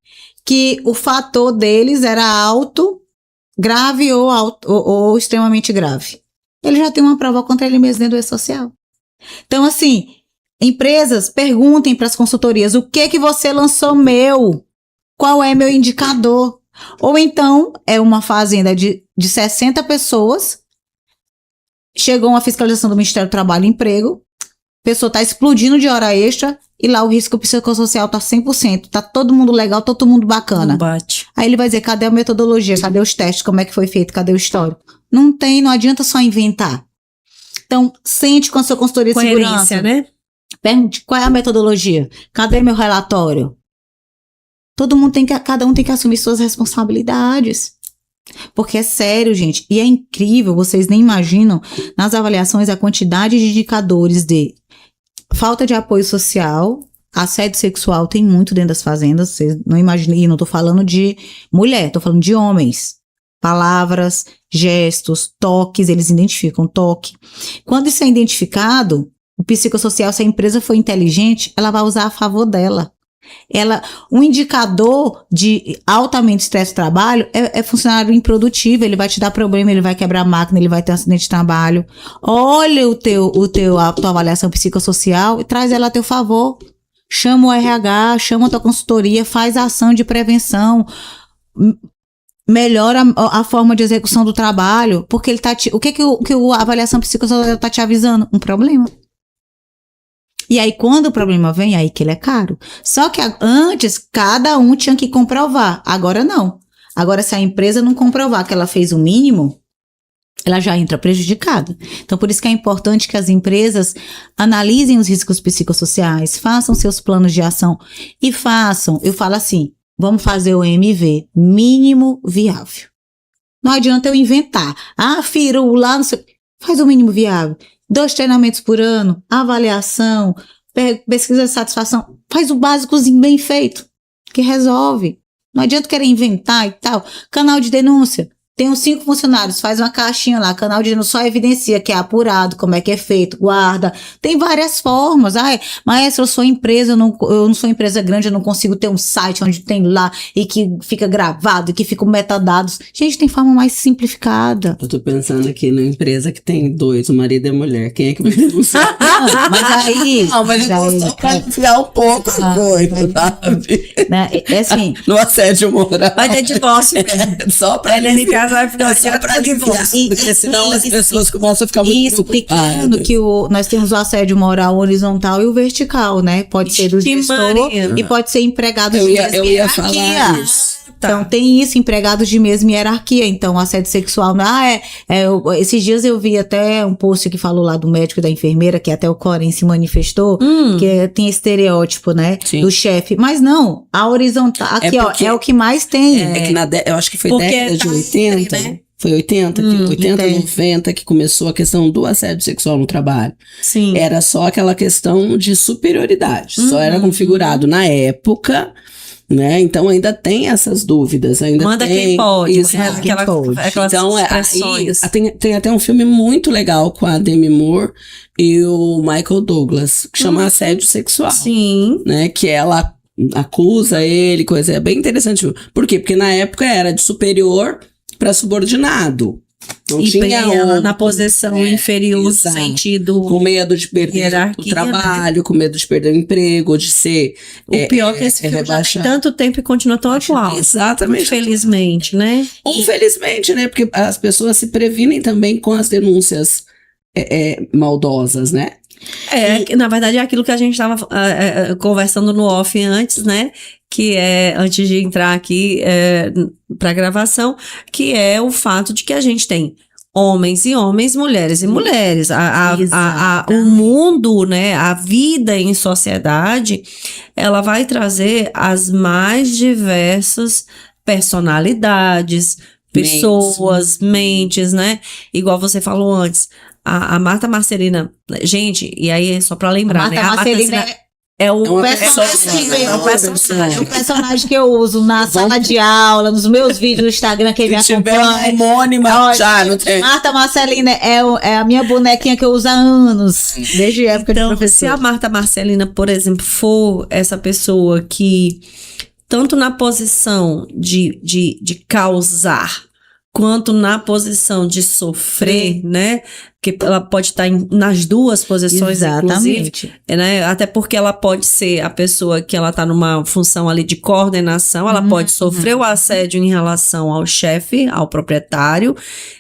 que o fator deles era alto, grave ou extremamente grave. Ele já tem uma prova contra ele mesmo dentro do E-Social. Então, assim, empresas, perguntem para as consultorias, o que você lançou meu? Qual é meu indicador? Ou então, é uma fazenda de 60 pessoas, chegou uma fiscalização do Ministério do Trabalho e Emprego, a pessoa está explodindo de hora extra, e lá o risco psicossocial está 100%, está todo mundo legal, todo mundo bacana. Bate. Aí ele vai dizer, cadê a metodologia, cadê os testes, como é que foi feito, cadê o histórico? Não tem, não adianta só inventar. Então, sente com a sua consultoria de segurança. Né? Pergunte, qual é a metodologia? Cadê meu relatório? Cada um tem que assumir suas responsabilidades. Porque é sério, gente. E é incrível, vocês nem imaginam, nas avaliações, a quantidade de indicadores de falta de apoio social, assédio sexual tem muito dentro das fazendas, vocês não imaginam, e não tô falando de mulher, tô falando de homens. Palavras, gestos, toques, eles identificam toque. Quando isso é identificado, o psicossocial, se a empresa for inteligente, ela vai usar a favor dela. Um indicador de altamente estresse do trabalho é funcionário improdutivo, ele vai te dar problema, ele vai quebrar a máquina, ele vai ter um acidente de trabalho. Olha a tua avaliação psicossocial e traz ela a teu favor. Chama o RH, chama a tua consultoria, faz ação de prevenção, melhora a forma de execução do trabalho, porque ele tá o que a avaliação psicossocial tá te avisando? Um problema. E aí, quando o problema vem, aí que ele é caro. Só que antes, cada um tinha que comprovar. Agora não. Agora, se a empresa não comprovar que ela fez o mínimo, ela já entra prejudicada. Então, por isso que é importante que as empresas analisem os riscos psicossociais, façam seus planos de ação e eu falo assim, vamos fazer o MV, mínimo viável. Não adianta eu inventar. Firu lá, não sei. Faz o mínimo viável. 2 treinamentos por ano, avaliação, pesquisa de satisfação. Faz o básicozinho bem feito, que resolve. Não adianta querer inventar e tal. Canal de denúncia. Tem uns 5 funcionários, faz uma caixinha lá, canal de denúncia só evidencia que é apurado, como é que é feito, guarda. Tem várias formas. Maestro, eu sou empresa, eu não sou empresa grande, eu não consigo ter um site onde tem lá e que fica gravado e que fica metadados. Gente, tem forma mais simplificada. Eu tô pensando aqui na empresa que tem 2, o marido e a mulher. Quem é que vai denunciar? Mas aí... Não, mas só pra enfiar um pouco a coisa, sabe? É assim... No assédio moral. Vai ter divórcio. Só pra Vai financiar para divórcio. Porque senão as pessoas começam a ficar muito explicando que nós temos o assédio moral horizontal e o vertical, né? Pode ser do gestor e pode ser empregado de mesma eu ia falar isso. Então, tem isso, empregados de mesma hierarquia. Então, assédio sexual. Esses dias eu vi até um post que falou lá do médico e da enfermeira, que até o Coren se manifestou, que tem estereótipo, né? Sim. Do chefe. Mas não, a horizontal. Aqui, é o que mais tem. Eu acho que foi década de 80. Né? Foi 80, 90 que começou a questão do assédio sexual no trabalho. Sim. Era só aquela questão de superioridade. Só era configurado na época, né? Então ainda tem essas dúvidas. Manda quem pode. Aquelas então, tem até um filme muito legal com a Demi Moore e o Michael Douglas, que chama Assédio Sexual. Sim. Né? Que ela acusa ele, coisa. É bem interessante. Por quê? Porque na época era de superior para subordinado. Não E tinha ela na outro. posição inferior, no exato. sentido. Com medo de perder o hierarquia, trabalho, com medo de perder o emprego, de ser O pior é que esse filme já tem rebaixado. tanto tempo e continua tão atual. Exatamente. Infelizmente, né? Infelizmente, né? Porque as pessoas se previnem também com as denúncias maldosas, né? Que, na verdade, é aquilo que a gente estava conversando no off antes, né? Que é, antes de entrar aqui para a gravação, que é o fato de que a gente tem homens e homens, mulheres e mulheres. O mundo, né? A vida em sociedade, ela vai trazer as mais diversas personalidades, pessoas, mentes, né? Igual você falou antes. A Marta Marcelina, gente, e aí só pra lembrar, né? Marta Marcelina é o personagem que eu uso na sala de aula, nos meus vídeos no Instagram, quem me acompanha. Homônima, já não tem. Marta Marcelina é a minha bonequinha que eu uso há anos, desde a época de professor. Se a Marta Marcelina, por exemplo, for essa pessoa que, tanto na posição de causar, quanto na posição de sofrer, né? Que ela pode estar nas duas posições, exatamente, inclusive, né? Até porque ela pode ser a pessoa que ela está numa função ali de coordenação, ela pode sofrer o assédio em relação ao chefe, ao proprietário,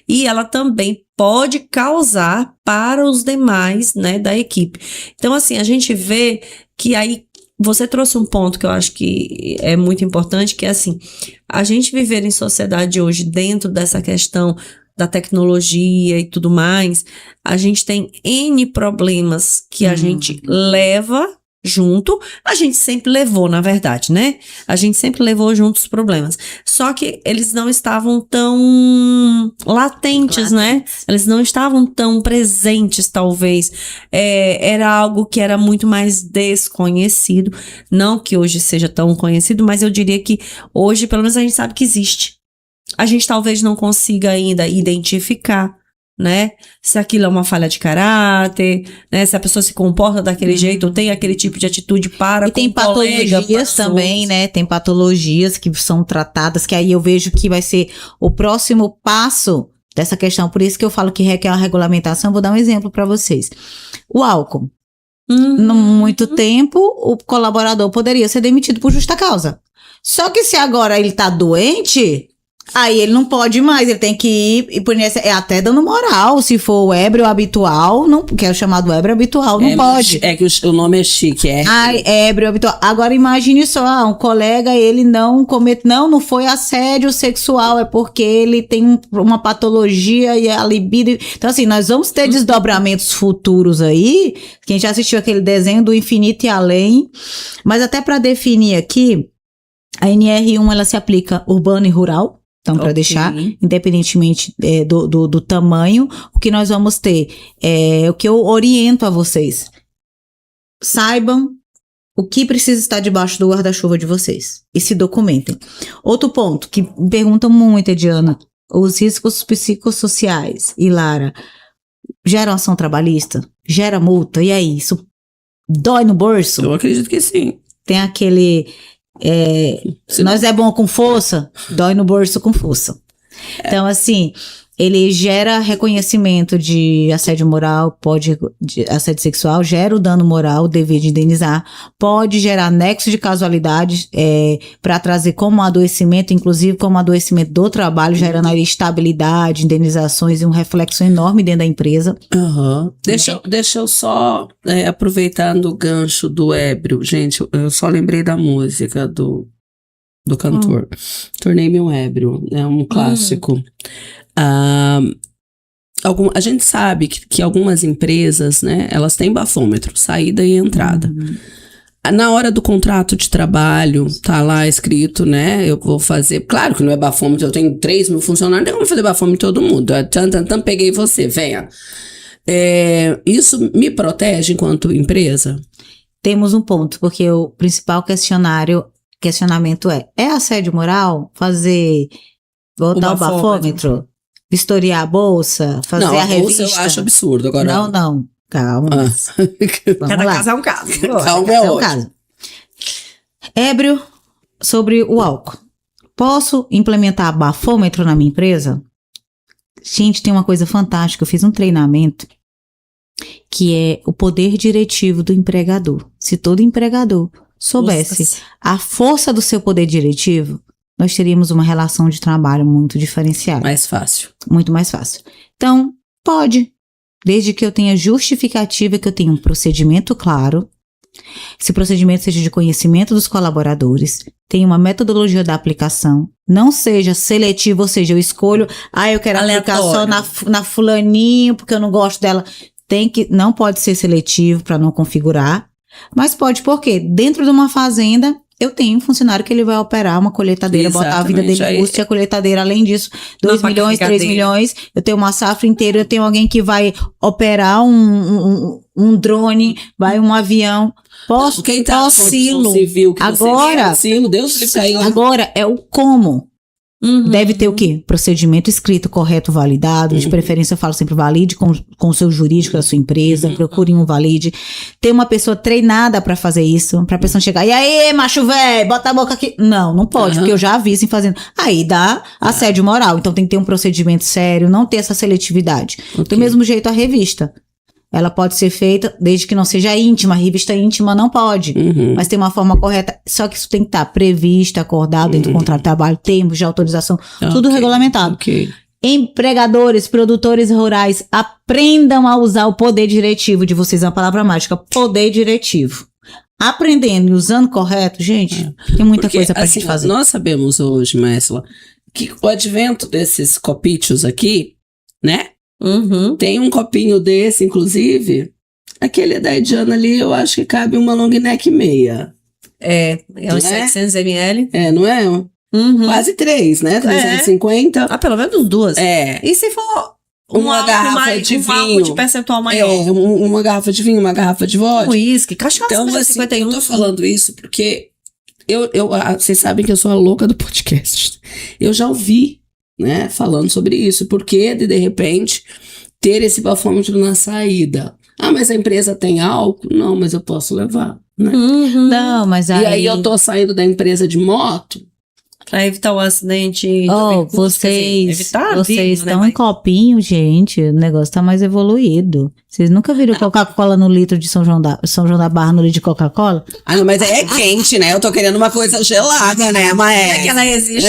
e ela também pode causar para os demais, né, da equipe. Então, assim, a gente vê que aí você trouxe um ponto que eu acho que é muito importante, que é assim, a gente viver em sociedade hoje dentro dessa questão da tecnologia e tudo mais, a gente tem N problemas que a gente leva junto, a gente sempre levou, na verdade, né? A gente sempre levou junto os problemas. Só que eles não estavam tão latentes, né? Eles não estavam tão presentes, talvez. Era algo que era muito mais desconhecido. Não que hoje seja tão conhecido, mas eu diria que hoje, pelo menos, a gente sabe que existe. A gente talvez não consiga ainda identificar, né? Se aquilo é uma falha de caráter, né? Se a pessoa se comporta daquele jeito, ou tem aquele tipo de atitude para e com tem patologias também, né? Tem patologias que são tratadas, que aí eu vejo que vai ser o próximo passo dessa questão. Por isso que eu falo que requer uma regulamentação. Vou dar um exemplo para vocês. O álcool. Não muito tempo, o colaborador poderia ser demitido por justa causa. Só que se agora ele tá doente, aí ele não pode mais, ele tem que ir, e por isso é até dando moral, se for o ébrio habitual, não, que é o chamado ébrio habitual, não pode. É que o nome é chique, Ai, ébrio habitual. Agora imagine só, um colega, ele não foi assédio sexual, é porque ele tem uma patologia e a libido. Então assim, nós vamos ter desdobramentos futuros aí, quem já assistiu aquele desenho do Infinito e Além, mas até para definir aqui, a NR1 ela se aplica urbano e rural. Então, para deixar, independentemente do tamanho, o que nós vamos ter o que eu oriento a vocês. Saibam o que precisa estar debaixo do guarda-chuva de vocês e se documentem. Outro ponto que me perguntam muito, Ediana, os riscos psicossociais. E Lara, gera ação trabalhista? Gera multa? E aí, isso dói no bolso? Eu acredito que sim. Tem aquele... se nós é bom com força, dói no bolso com força. Então, assim, ele gera reconhecimento de assédio moral, de assédio sexual, gera o dano moral, o dever de indenizar, pode gerar nexo de casualidade para trazer como adoecimento, inclusive como adoecimento do trabalho, gerando aí estabilidade, indenizações e um reflexo enorme dentro da empresa. Deixa eu só, aproveitando o gancho do ébrio, gente, eu só lembrei da música do cantor. Tornei-me um ébrio, é um clássico. A gente sabe que algumas empresas, né, elas têm bafômetro, saída e entrada. Na hora do contrato de trabalho, tá lá escrito, né, eu vou fazer, claro que não é bafômetro, eu tenho 3.000 funcionários, não tem como fazer bafômetro todo mundo, peguei você, venha. Isso me protege enquanto empresa? Temos um ponto, porque o principal questionamento é assédio moral? Botar o bafômetro? Vistoriar a bolsa? Fazer a revista? Bolsa eu acho absurdo. Agora... Não. Calma. Cada caso é um caso. Calma, é um caso. Ébrio sobre o álcool. Posso implementar bafômetro na minha empresa? Gente, tem uma coisa fantástica. Eu fiz um treinamento que é o poder diretivo do empregador. Se todo empregador soubesse Nossa. a força do seu poder diretivo, nós teríamos uma relação de trabalho muito diferenciada. Mais fácil. Muito mais fácil. Então, pode. Desde que eu tenha justificativa, que eu tenha um procedimento claro. Esse procedimento seja de conhecimento dos colaboradores, tenha uma metodologia da aplicação, não seja seletivo, ou seja, eu escolho, eu quero aplicar só na fulaninho, porque eu não gosto dela. Não pode ser seletivo para não configurar, mas pode, porque dentro de uma fazenda, eu tenho um funcionário que ele vai operar uma colheitadeira, botar a vida dele em custo, e a colheitadeira, além disso, 2 milhões, 3 milhões, eu tenho uma safra inteira, eu tenho alguém que vai operar um drone, vai um avião, Quem tá na construção civil, que agora, Deus te caiu. Agora é o como. Deve ter o quê? Procedimento escrito, correto, validado. De preferência, eu falo sempre valide com o seu jurídico da sua empresa. Procure um valide. Ter uma pessoa treinada pra fazer isso. Pra pessoa chegar, e aí, macho velho, bota a boca aqui. Não pode, porque eu já vi assim fazendo. Aí dá assédio moral. Então tem que ter um procedimento sério, não ter essa seletividade. Do mesmo jeito, a revista. Ela pode ser feita desde que não seja íntima. A revista íntima não pode. Mas tem uma forma correta. Só que isso tem que estar previsto, acordado dentro do contrato de trabalho, termos de autorização, tudo regulamentado. Empregadores, produtores rurais, aprendam a usar o poder diretivo de vocês. É uma palavra mágica. Poder diretivo. Aprendendo e usando correto, gente, tem muita coisa pra gente fazer. Nós sabemos hoje, Mésila, que o advento desses copítios aqui, né? Tem um copinho desse, inclusive, aquele da Ediana ali, eu acho que cabe uma long neck meia. É uns 700 ml. Não é? Quase 3, né? 350. Pelo menos 2. E se for uma garrafa de vinho, de percentual maior? Uma garrafa de vinho, uma garrafa de vodka. Uísque, cachaça. Então, assim, 51. Eu tô falando isso porque vocês sabem que eu sou a louca do podcast. Eu já ouvi, né, falando sobre isso, porque de repente ter esse bafômetro na saída. Mas a empresa tem álcool? Não, mas eu posso levar, né? Não, mas E aí eu tô saindo da empresa de moto pra evitar o acidente. Vocês estão né, em copinho, gente. O negócio tá mais evoluído. Vocês nunca viram Coca-Cola no litro de São João da Barra no litro de Coca-Cola? Não, mas é quente, né? Eu tô querendo uma coisa gelada, né? Mas é que ela existe.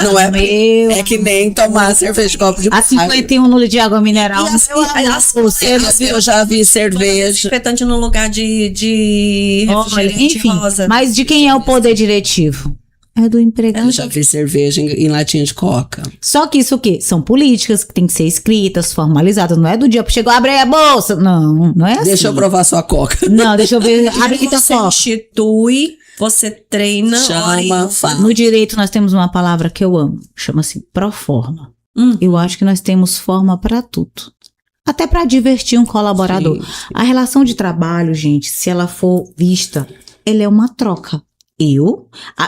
Não é é que nem tomar cerveja de copo de a 51 no litro de água mineral. Eu já vi cerveja. Desinfetante no lugar de refrigerante rosa. Mas de quem é o poder diretivo? É do empregado. Eu já vi cerveja em latinha de coca. Só que isso o quê? São políticas que têm que ser escritas, formalizadas. Não é do dia pra chegou, abre aí a bolsa. Não é assim. Deixa eu provar sua coca. Não, deixa eu ver. Abre aqui tua coca. Você institui, você treina. No direito nós temos uma palavra que eu amo. Chama-se proforma. Eu acho que nós temos forma pra tudo. Até pra divertir um colaborador. Sim. A relação de trabalho, gente, se ela for vista, ela é uma troca.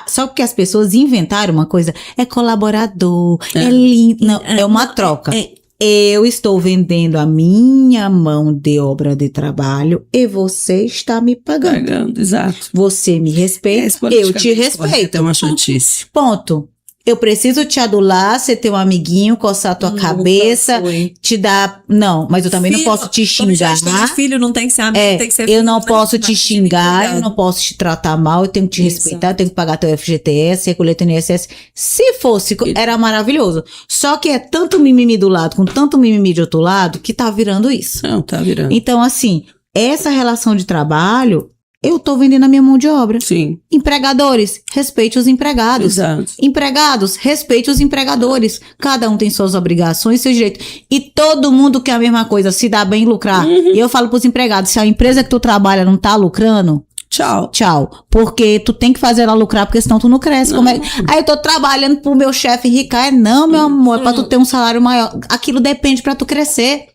Só porque as pessoas inventaram uma coisa, é colaborador, é lindo. Não, é uma troca. Eu estou vendendo a minha mão de obra de trabalho e você está me pagando. Exato. Você me respeita, eu te respeito. É uma chatice. Ponto. Eu preciso te adular, você ter um amiguinho, coçar a tua cabeça, te dar... Não, mas eu também não posso te xingar. Filho não tem que ser amigo, tem que ser filho. Eu não posso te xingar, eu não posso te tratar mal, eu tenho que te respeitar, eu tenho que pagar teu FGTS, recolher teu INSS. Se fosse, era maravilhoso. Só que é tanto mimimi do lado, com tanto mimimi de outro lado, que tá virando isso. Não, tá virando. Então, assim, essa relação de trabalho... Eu tô vendendo a minha mão de obra. Sim. Empregadores, respeite os empregados. Exato. Empregados, respeite os empregadores. Cada um tem suas obrigações, seus direitos. E todo mundo quer a mesma coisa, se dá bem lucrar. E eu falo pros empregados, se a empresa que tu trabalha não tá lucrando, tchau. Porque tu tem que fazer ela lucrar, porque senão tu não cresce. Não. Aí eu tô trabalhando pro meu chefe enricar. Não, meu amor, é pra tu ter um salário maior. Aquilo depende pra tu crescer.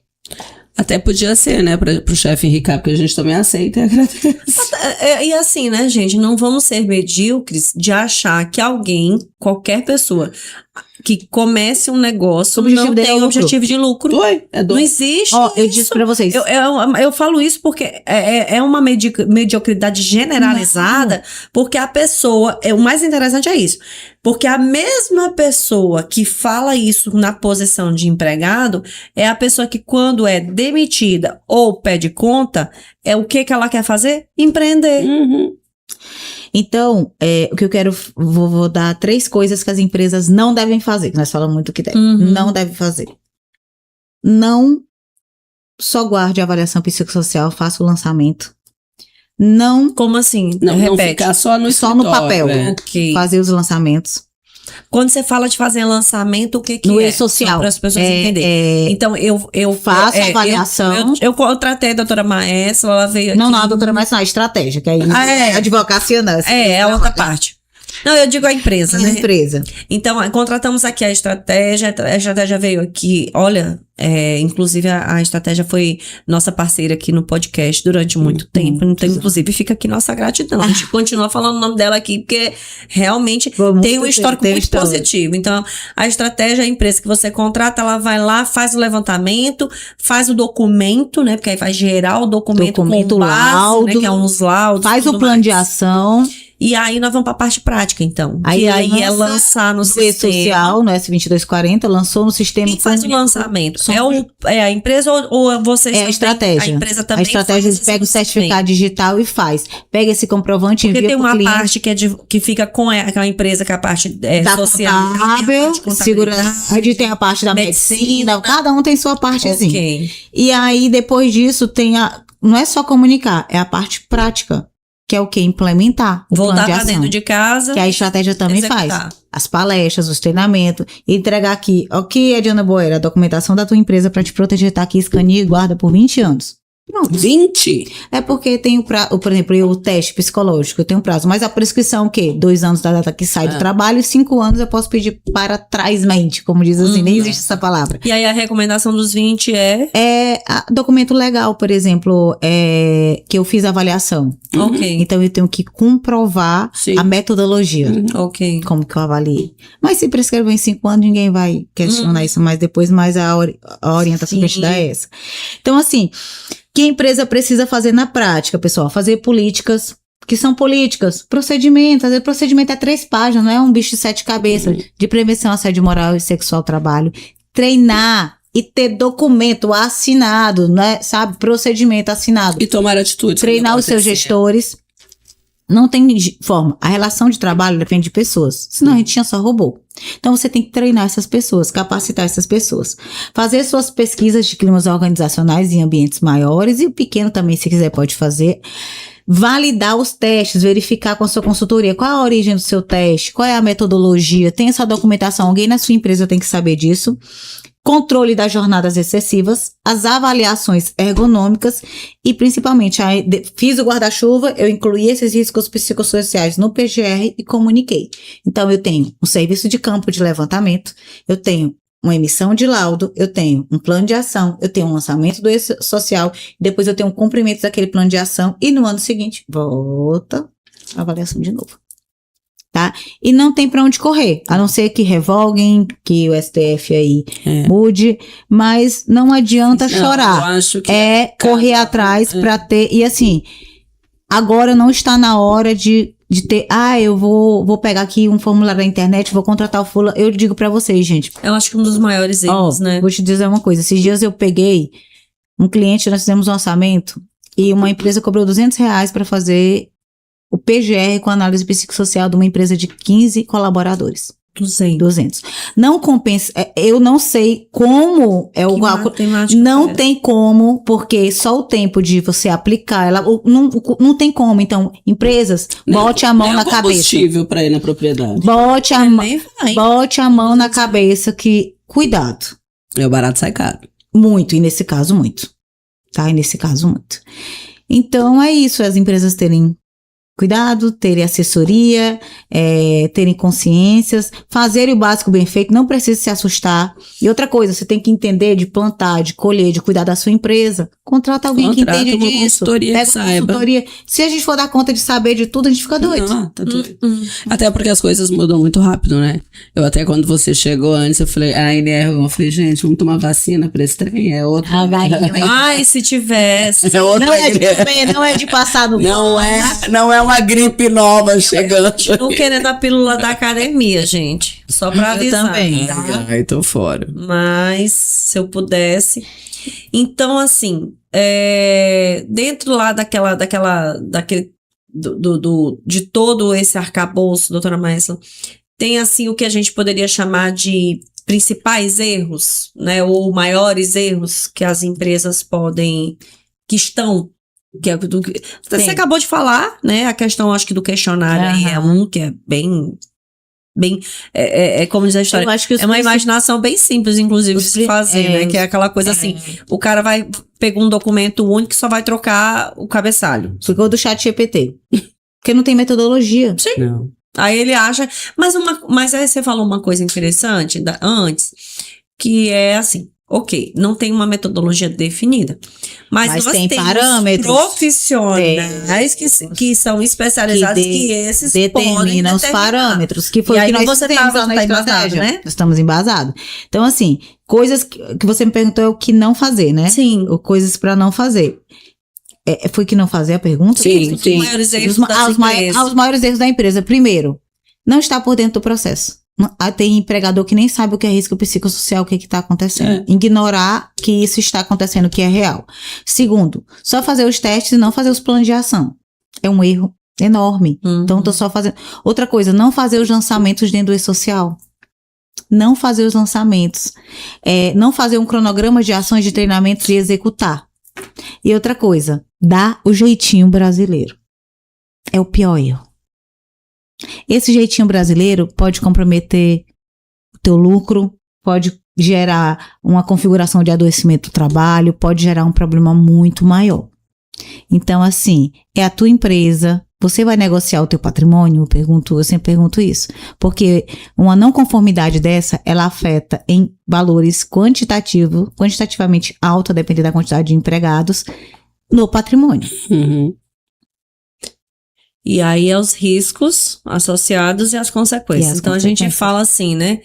Até podia ser, né, pro chefe enricar, porque a gente também aceita e agradece. E assim, né, gente, não vamos ser medíocres de achar que alguém, qualquer pessoa, que comece um negócio O objetivo não dele é tem lucro. objetivo de lucro. É Não existe Ó, eu isso. disse pra vocês. Eu falo isso porque é uma mediocridade generalizada, porque a pessoa, o mais interessante é isso, porque a mesma pessoa que fala isso na posição de empregado é a pessoa que quando é demitida ou pede conta, é o que ela quer fazer? Empreender. Então, o que eu quero, vou dar 3 coisas que as empresas não devem fazer, que nós falamos muito que deve. Não deve fazer. Não só guarde a avaliação psicossocial, faça o lançamento. Não Como assim? Não Repete. ficar só no só no papel. Ok. fazer os lançamentos. Quando você fala de fazer lançamento, o que No é? e-social. Para as pessoas entenderem. Então, eu Faço a avaliação. Eu contratei a doutora Maestra, ela veio aqui. Não, a doutora, mas não, a estratégia, que aí é. advocacia não. É a outra parte. Não, eu digo a empresa, né? Empresa. Então, contratamos aqui a estratégia veio aqui, olha, inclusive a estratégia foi nossa parceira aqui no podcast durante muito tempo, então, inclusive fica aqui nossa gratidão, a gente continua falando o nome dela aqui, porque realmente tem um histórico muito positivo. Então, a estratégia é a empresa que você contrata, ela vai lá, faz o levantamento, faz o documento, né, porque aí vai gerar o documento com base, laudo, né, que é uns laudos. faz o plano de ação. E aí nós vamos para a parte prática, então. Aí é lançar no sistema. social, no S2240, lançou no sistema. Quem faz o lançamento? É a empresa ou vocês? É a estratégia. A empresa também. A estratégia pega o certificado digital e faz. Pega esse comprovante e envia para o cliente. Porque tem uma parte que fica com a empresa, que é a parte da social. Contábil, segurança, tem a parte da medicina. Cada um tem sua partezinha. Okay. E aí, depois disso, não é só comunicar, é a parte prática. Que é o que? Implementar o voltar plano de para ação, dentro de casa. que a estratégia também faz. As palestras, os treinamentos. E entregar aqui. Ok, Ediana Boeira, a documentação da tua empresa para te proteger tá aqui, escaneia e guarda por 20 anos. Pronto. 20? É porque tem por exemplo, o teste psicológico, eu tenho um prazo. Mas a prescrição, o quê? 2 anos da data que sai do trabalho e 5 anos eu posso pedir para trás-mente, como diz assim, nem existe essa palavra. E aí a recomendação dos 20 é documento legal, por exemplo, que eu fiz a avaliação. Ok. Então eu tenho que comprovar a metodologia. Ok. Como que eu avaliei. Mas se prescreveu em 5 anos, ninguém vai questionar isso mais depois, mas a orientação que a gente dá é essa. Então, assim, que a empresa precisa fazer na prática, pessoal? Fazer políticas, que são políticas, procedimentos. Às vezes, procedimento é 3 páginas, não é um bicho de 7 cabeças, de prevenção, assédio moral e sexual ao trabalho. Treinar e ter documento assinado, né? Sabe? Procedimento assinado. E tomar atitudes. Treinar os seus gestores. Não tem forma. A relação de trabalho depende de pessoas. Senão a gente tinha só robô. Então você tem que treinar essas pessoas, capacitar essas pessoas. Fazer suas pesquisas de climas organizacionais em ambientes maiores e o pequeno também, se quiser, pode fazer. Validar os testes, verificar com a sua consultoria qual é a origem do seu teste, qual é a metodologia, tem essa documentação, alguém na sua empresa tem que saber disso. Controle das jornadas excessivas, as avaliações ergonômicas e principalmente, fiz o guarda-chuva, eu incluí esses riscos psicossociais no PGR e comuniquei. Então, eu tenho um serviço de campo de levantamento, eu tenho uma emissão de laudo, eu tenho um plano de ação, eu tenho um lançamento do social, depois eu tenho um cumprimento daquele plano de ação e no ano seguinte, volta a avaliação de novo. Tá? E não tem pra onde correr, a não ser que revoguem, que o STF aí mude, mas não adianta chorar. Eu acho que correr atrás pra ter, e assim, agora não está na hora de ter, eu vou pegar aqui um formulário da internet, vou contratar o fulano. Eu digo pra vocês, gente. Eu acho que um dos maiores erros, né? Vou te dizer uma coisa, esses dias eu peguei um cliente, nós fizemos um orçamento, e uma empresa cobrou R$200 pra fazer o PGR com análise psicossocial de uma empresa de 15 colaboradores. 200. Não compensa. Eu não sei como é o não tem como, porque só o tempo de você aplicar, ela não tem como. Então, empresas, bote a mão na cabeça. Combustível para ir na propriedade. Bote a mão na cabeça que cuidado. O barato sai caro. Muito, e nesse caso muito. Tá? E nesse caso muito. Então é isso, as empresas terem cuidado, terem assessoria, terem consciências, fazerem o básico bem feito, não precisa se assustar. E outra coisa, você tem que entender de plantar, de colher, de cuidar da sua empresa. Contrata alguém que entende uma disso. consultoria Pega que uma saiba. consultoria. Se a gente for dar conta de saber de tudo, a gente fica doido. Não, tá doido. Até porque as coisas mudam muito rápido, né? Eu até quando você chegou antes, eu falei, eu falei, gente, vamos tomar vacina pra esse trem, é outro. Ai, se tivesse. É outra Não é de gripe. comer, não é de passar no Não é uma gripe nova chegando. Não querendo a pílula da academia, gente. Só pra Eu avisar. também. Tá? Ai, tô fora. Mas, se eu pudesse. Então, assim, dentro lá de todo esse arcabouço, doutora Maesla, tem, assim, o que a gente poderia chamar de principais erros, né? Ou maiores erros que as empresas você acabou de falar, né? A questão, acho que do questionário aí é um que é bem, como diz a história, Eu acho que é uma imaginação bem simples, inclusive, de se fazer, né? Que é aquela coisa assim, o cara pegou um documento único que só vai trocar o cabeçalho. Ficou do chat GPT. Porque não tem metodologia. Sim. Não. Aí ele acha, mas aí você falou uma coisa interessante antes, que é assim, ok, não tem uma metodologia definida, mas nós tem temos parâmetros. profissionais que são especializados que esses determinam os parâmetros, que foi E o aí que nós você temos lá na embasado, estratégia, né? Nós estamos embasados. Então, assim, coisas que você me perguntou é o que não fazer, né? Sim. Ou coisas para não fazer. Foi que não fazer a pergunta? Sim. Os maiores erros das empresas. Os maiores erros da empresa. Primeiro, não está por dentro do processo. Tem empregador que nem sabe o que é risco psicossocial, o que está acontecendo. Ignorar que isso está acontecendo, que é real. Segundo, só fazer os testes e não fazer os planos de ação. É um erro enorme. Então, tô só fazendo. Outra coisa, não fazer os lançamentos dentro do e-social. Não fazer os lançamentos. Não fazer um cronograma de ações de treinamentos e executar. E outra coisa, dá o jeitinho brasileiro. É o pior erro. Esse jeitinho brasileiro pode comprometer o teu lucro, pode gerar uma configuração de adoecimento do trabalho, pode gerar um problema muito maior. Então, assim, é a tua empresa, você vai negociar o teu patrimônio? Eu sempre pergunto isso, porque uma não conformidade dessa, ela afeta em valores quantitativamente altos, a depender da quantidade de empregados, no patrimônio. Uhum. E aí é os riscos associados e as consequências. Então a gente fala assim, né?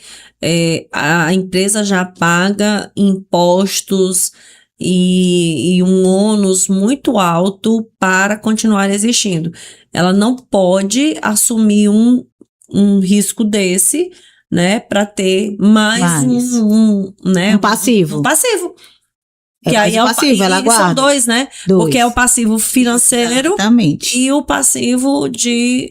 A empresa já paga impostos e um ônus muito alto para continuar existindo. Ela não pode assumir um risco desse, né? Para ter mais um passivo. Um passivo. Que aí é o passivo, ela guarda. São dois, né? Porque é o passivo financeiro. Exatamente. E o passivo de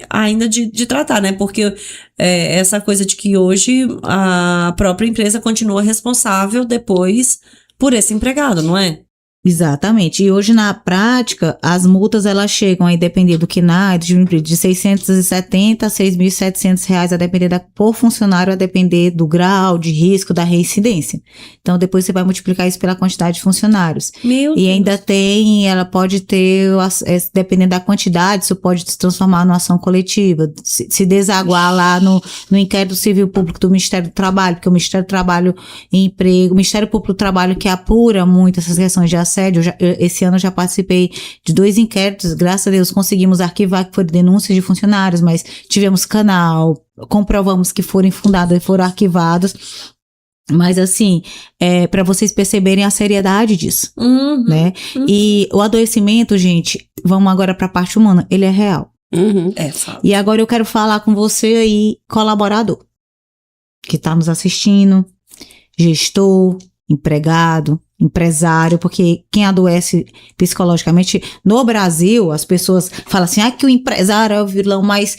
tratar, né? Porque essa coisa de que hoje a própria empresa continua responsável depois por esse empregado, não é? Exatamente. E hoje, na prática, as multas, elas chegam aí, depender do KNAI, de R$670 a R$6.700, a depender por funcionário, a depender do grau de risco da reincidência. Então, depois você vai multiplicar isso pela quantidade de funcionários. Meu Deus. E ainda ela pode ter, dependendo da quantidade, isso pode se transformar numa ação coletiva, se desaguar lá no inquérito civil público do Ministério do Trabalho, porque o Ministério do Trabalho e Emprego, o Ministério Público do Trabalho que apura muito essas questões de assédio. Esse ano eu já participei de 2 inquéritos, graças a Deus conseguimos arquivar, que foram denúncias de funcionários, mas tivemos canal, comprovamos que foram fundados e foram arquivados. Mas assim, para vocês perceberem a seriedade disso, né? E o adoecimento, gente, vamos agora para a parte humana, ele é real. E agora eu quero falar com você aí, colaborador, que está nos assistindo, gestor, empregado, empresário, porque quem adoece psicologicamente, no Brasil, as pessoas falam assim, que o empresário é o vilão, mas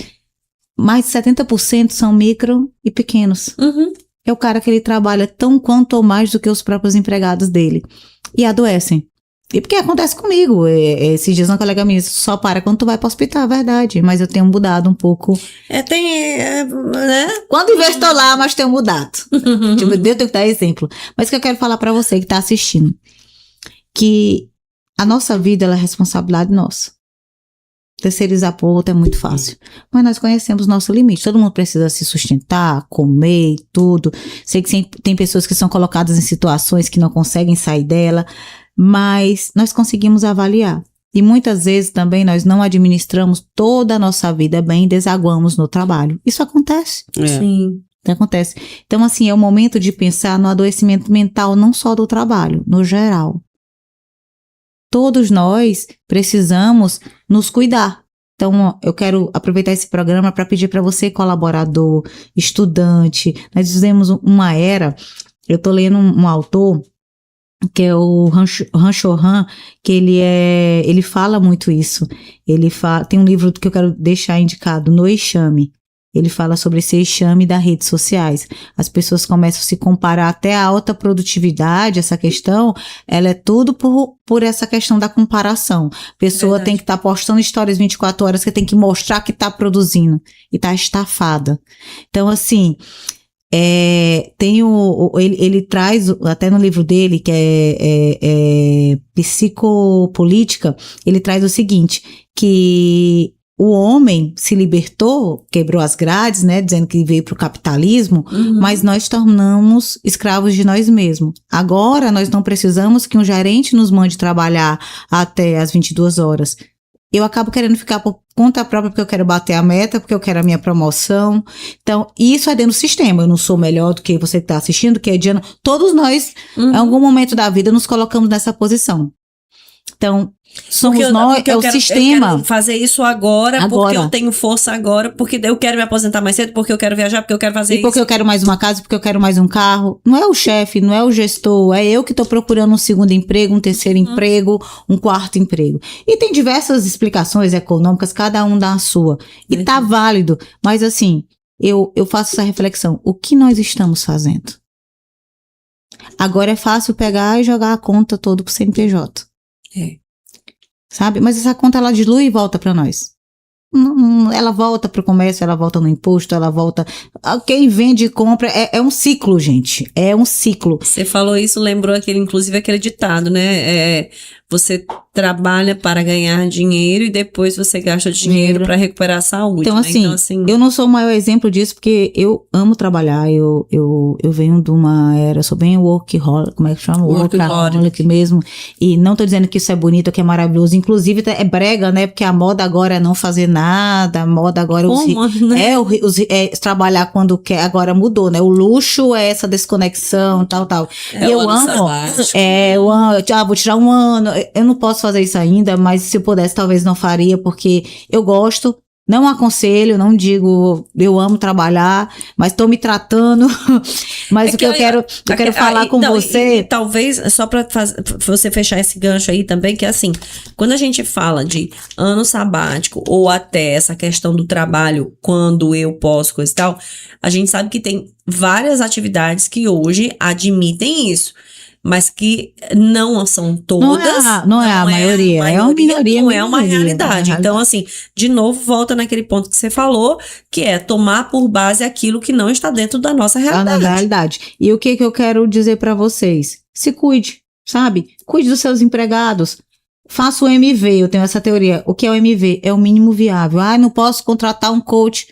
mais de 70% são micro e pequenos. É o cara que ele trabalha tão quanto ou mais do que os próprios empregados dele. E adoecem. E porque acontece comigo. Esses dias uma colega minha disse, só para quando tu vai para o hospital, é verdade. Mas eu tenho mudado um pouco. Né? Quando eu estou lá, mas tenho mudado. Tipo, eu tenho que dar exemplo. Mas o que eu quero falar para você que está assistindo. Que a nossa vida, ela é responsabilidade nossa. Terceirizar para o outro é muito fácil. Mas nós conhecemos nosso limite. Todo mundo precisa se sustentar, comer, tudo. Sei que tem pessoas que são colocadas em situações que não conseguem sair dela, mas nós conseguimos avaliar. E muitas vezes também nós não administramos toda a nossa vida bem e desaguamos no trabalho. Isso acontece. Sim. Acontece. Então, assim, é o momento de pensar no adoecimento mental, não só do trabalho, no geral. Todos nós precisamos nos cuidar. Então, eu quero aproveitar esse programa para pedir para você, colaborador, estudante. Nós vivemos uma era, eu estou lendo um autor, que é o Han Cho-Han, que ele fala muito isso. Tem um livro que eu quero deixar indicado, No Enxame. Ele fala sobre esse enxame das redes sociais. As pessoas começam a se comparar até a alta produtividade, essa questão, ela é tudo por essa questão da comparação. A pessoa tem que estar postando histórias 24 horas, que tem que mostrar que está produzindo. E está estafada. Então, assim, ele traz, até no livro dele, que é Psicopolítica, ele traz o seguinte, que o homem se libertou, quebrou as grades, né, dizendo que veio para o capitalismo, mas nós tornamos escravos de nós mesmos. Agora, nós não precisamos que um gerente nos mande trabalhar até as 22 horas. Eu acabo querendo ficar por conta própria porque eu quero bater a meta, porque eu quero a minha promoção. Então, isso é dentro do sistema. Eu não sou melhor do que você que está assistindo, que é Diana. Todos nós, em algum momento da vida, nos colocamos nessa posição. Então, somos nós, é o sistema. Eu quero fazer isso agora, porque eu tenho força agora, porque eu quero me aposentar mais cedo, porque eu quero viajar, porque eu quero fazer isso. E porque eu quero mais uma casa, porque eu quero mais um carro. Não é o chefe, não é o gestor, é eu que estou procurando um segundo emprego, um terceiro emprego, um quarto emprego. E tem diversas explicações econômicas, cada um dá a sua. E tá válido, mas assim, eu faço essa reflexão. O que nós estamos fazendo? Agora é fácil pegar e jogar a conta toda pro CNPJ. Sabe? Mas essa conta ela dilui e volta para nós. Ela volta para o comércio, ela volta no imposto, ela volta. Quem vende e compra é um ciclo, gente. É um ciclo. Você falou isso, lembrou inclusive aquele ditado, né? Você trabalha para ganhar dinheiro e depois você gasta dinheiro para recuperar a saúde. Então, né? assim, eu não sou o maior exemplo disso, porque eu amo trabalhar, eu venho de uma era, eu sou bem workaholic, como é que chama? Workaholic mesmo, e não tô dizendo que isso é bonito, que é maravilhoso, inclusive é brega, né, porque a moda agora é não fazer nada, a moda agora trabalhar quando quer, agora mudou, né, o luxo é essa desconexão, tal. Eu amo, vou tirar um ano, eu não posso fazer isso ainda, mas se eu pudesse talvez não faria, porque eu gosto, não aconselho, não digo eu amo trabalhar, mas estou me tratando, mas o que eu quero falar com você... talvez, só para você fechar esse gancho aí também, que é assim, quando a gente fala de ano sabático, ou até essa questão do trabalho, quando eu posso, coisa e tal, a gente sabe que tem várias atividades que hoje admitem isso. Mas que não são todas. Não é a maioria, é uma minoria. Não é uma realidade. Então, assim, de novo, volta naquele ponto que você falou, que é tomar por base aquilo que não está dentro da nossa realidade. E o que eu quero dizer para vocês? Se cuide, sabe? Cuide dos seus empregados. Faça o MV, eu tenho essa teoria. O que é o MV? É o mínimo viável. Não posso contratar um coach.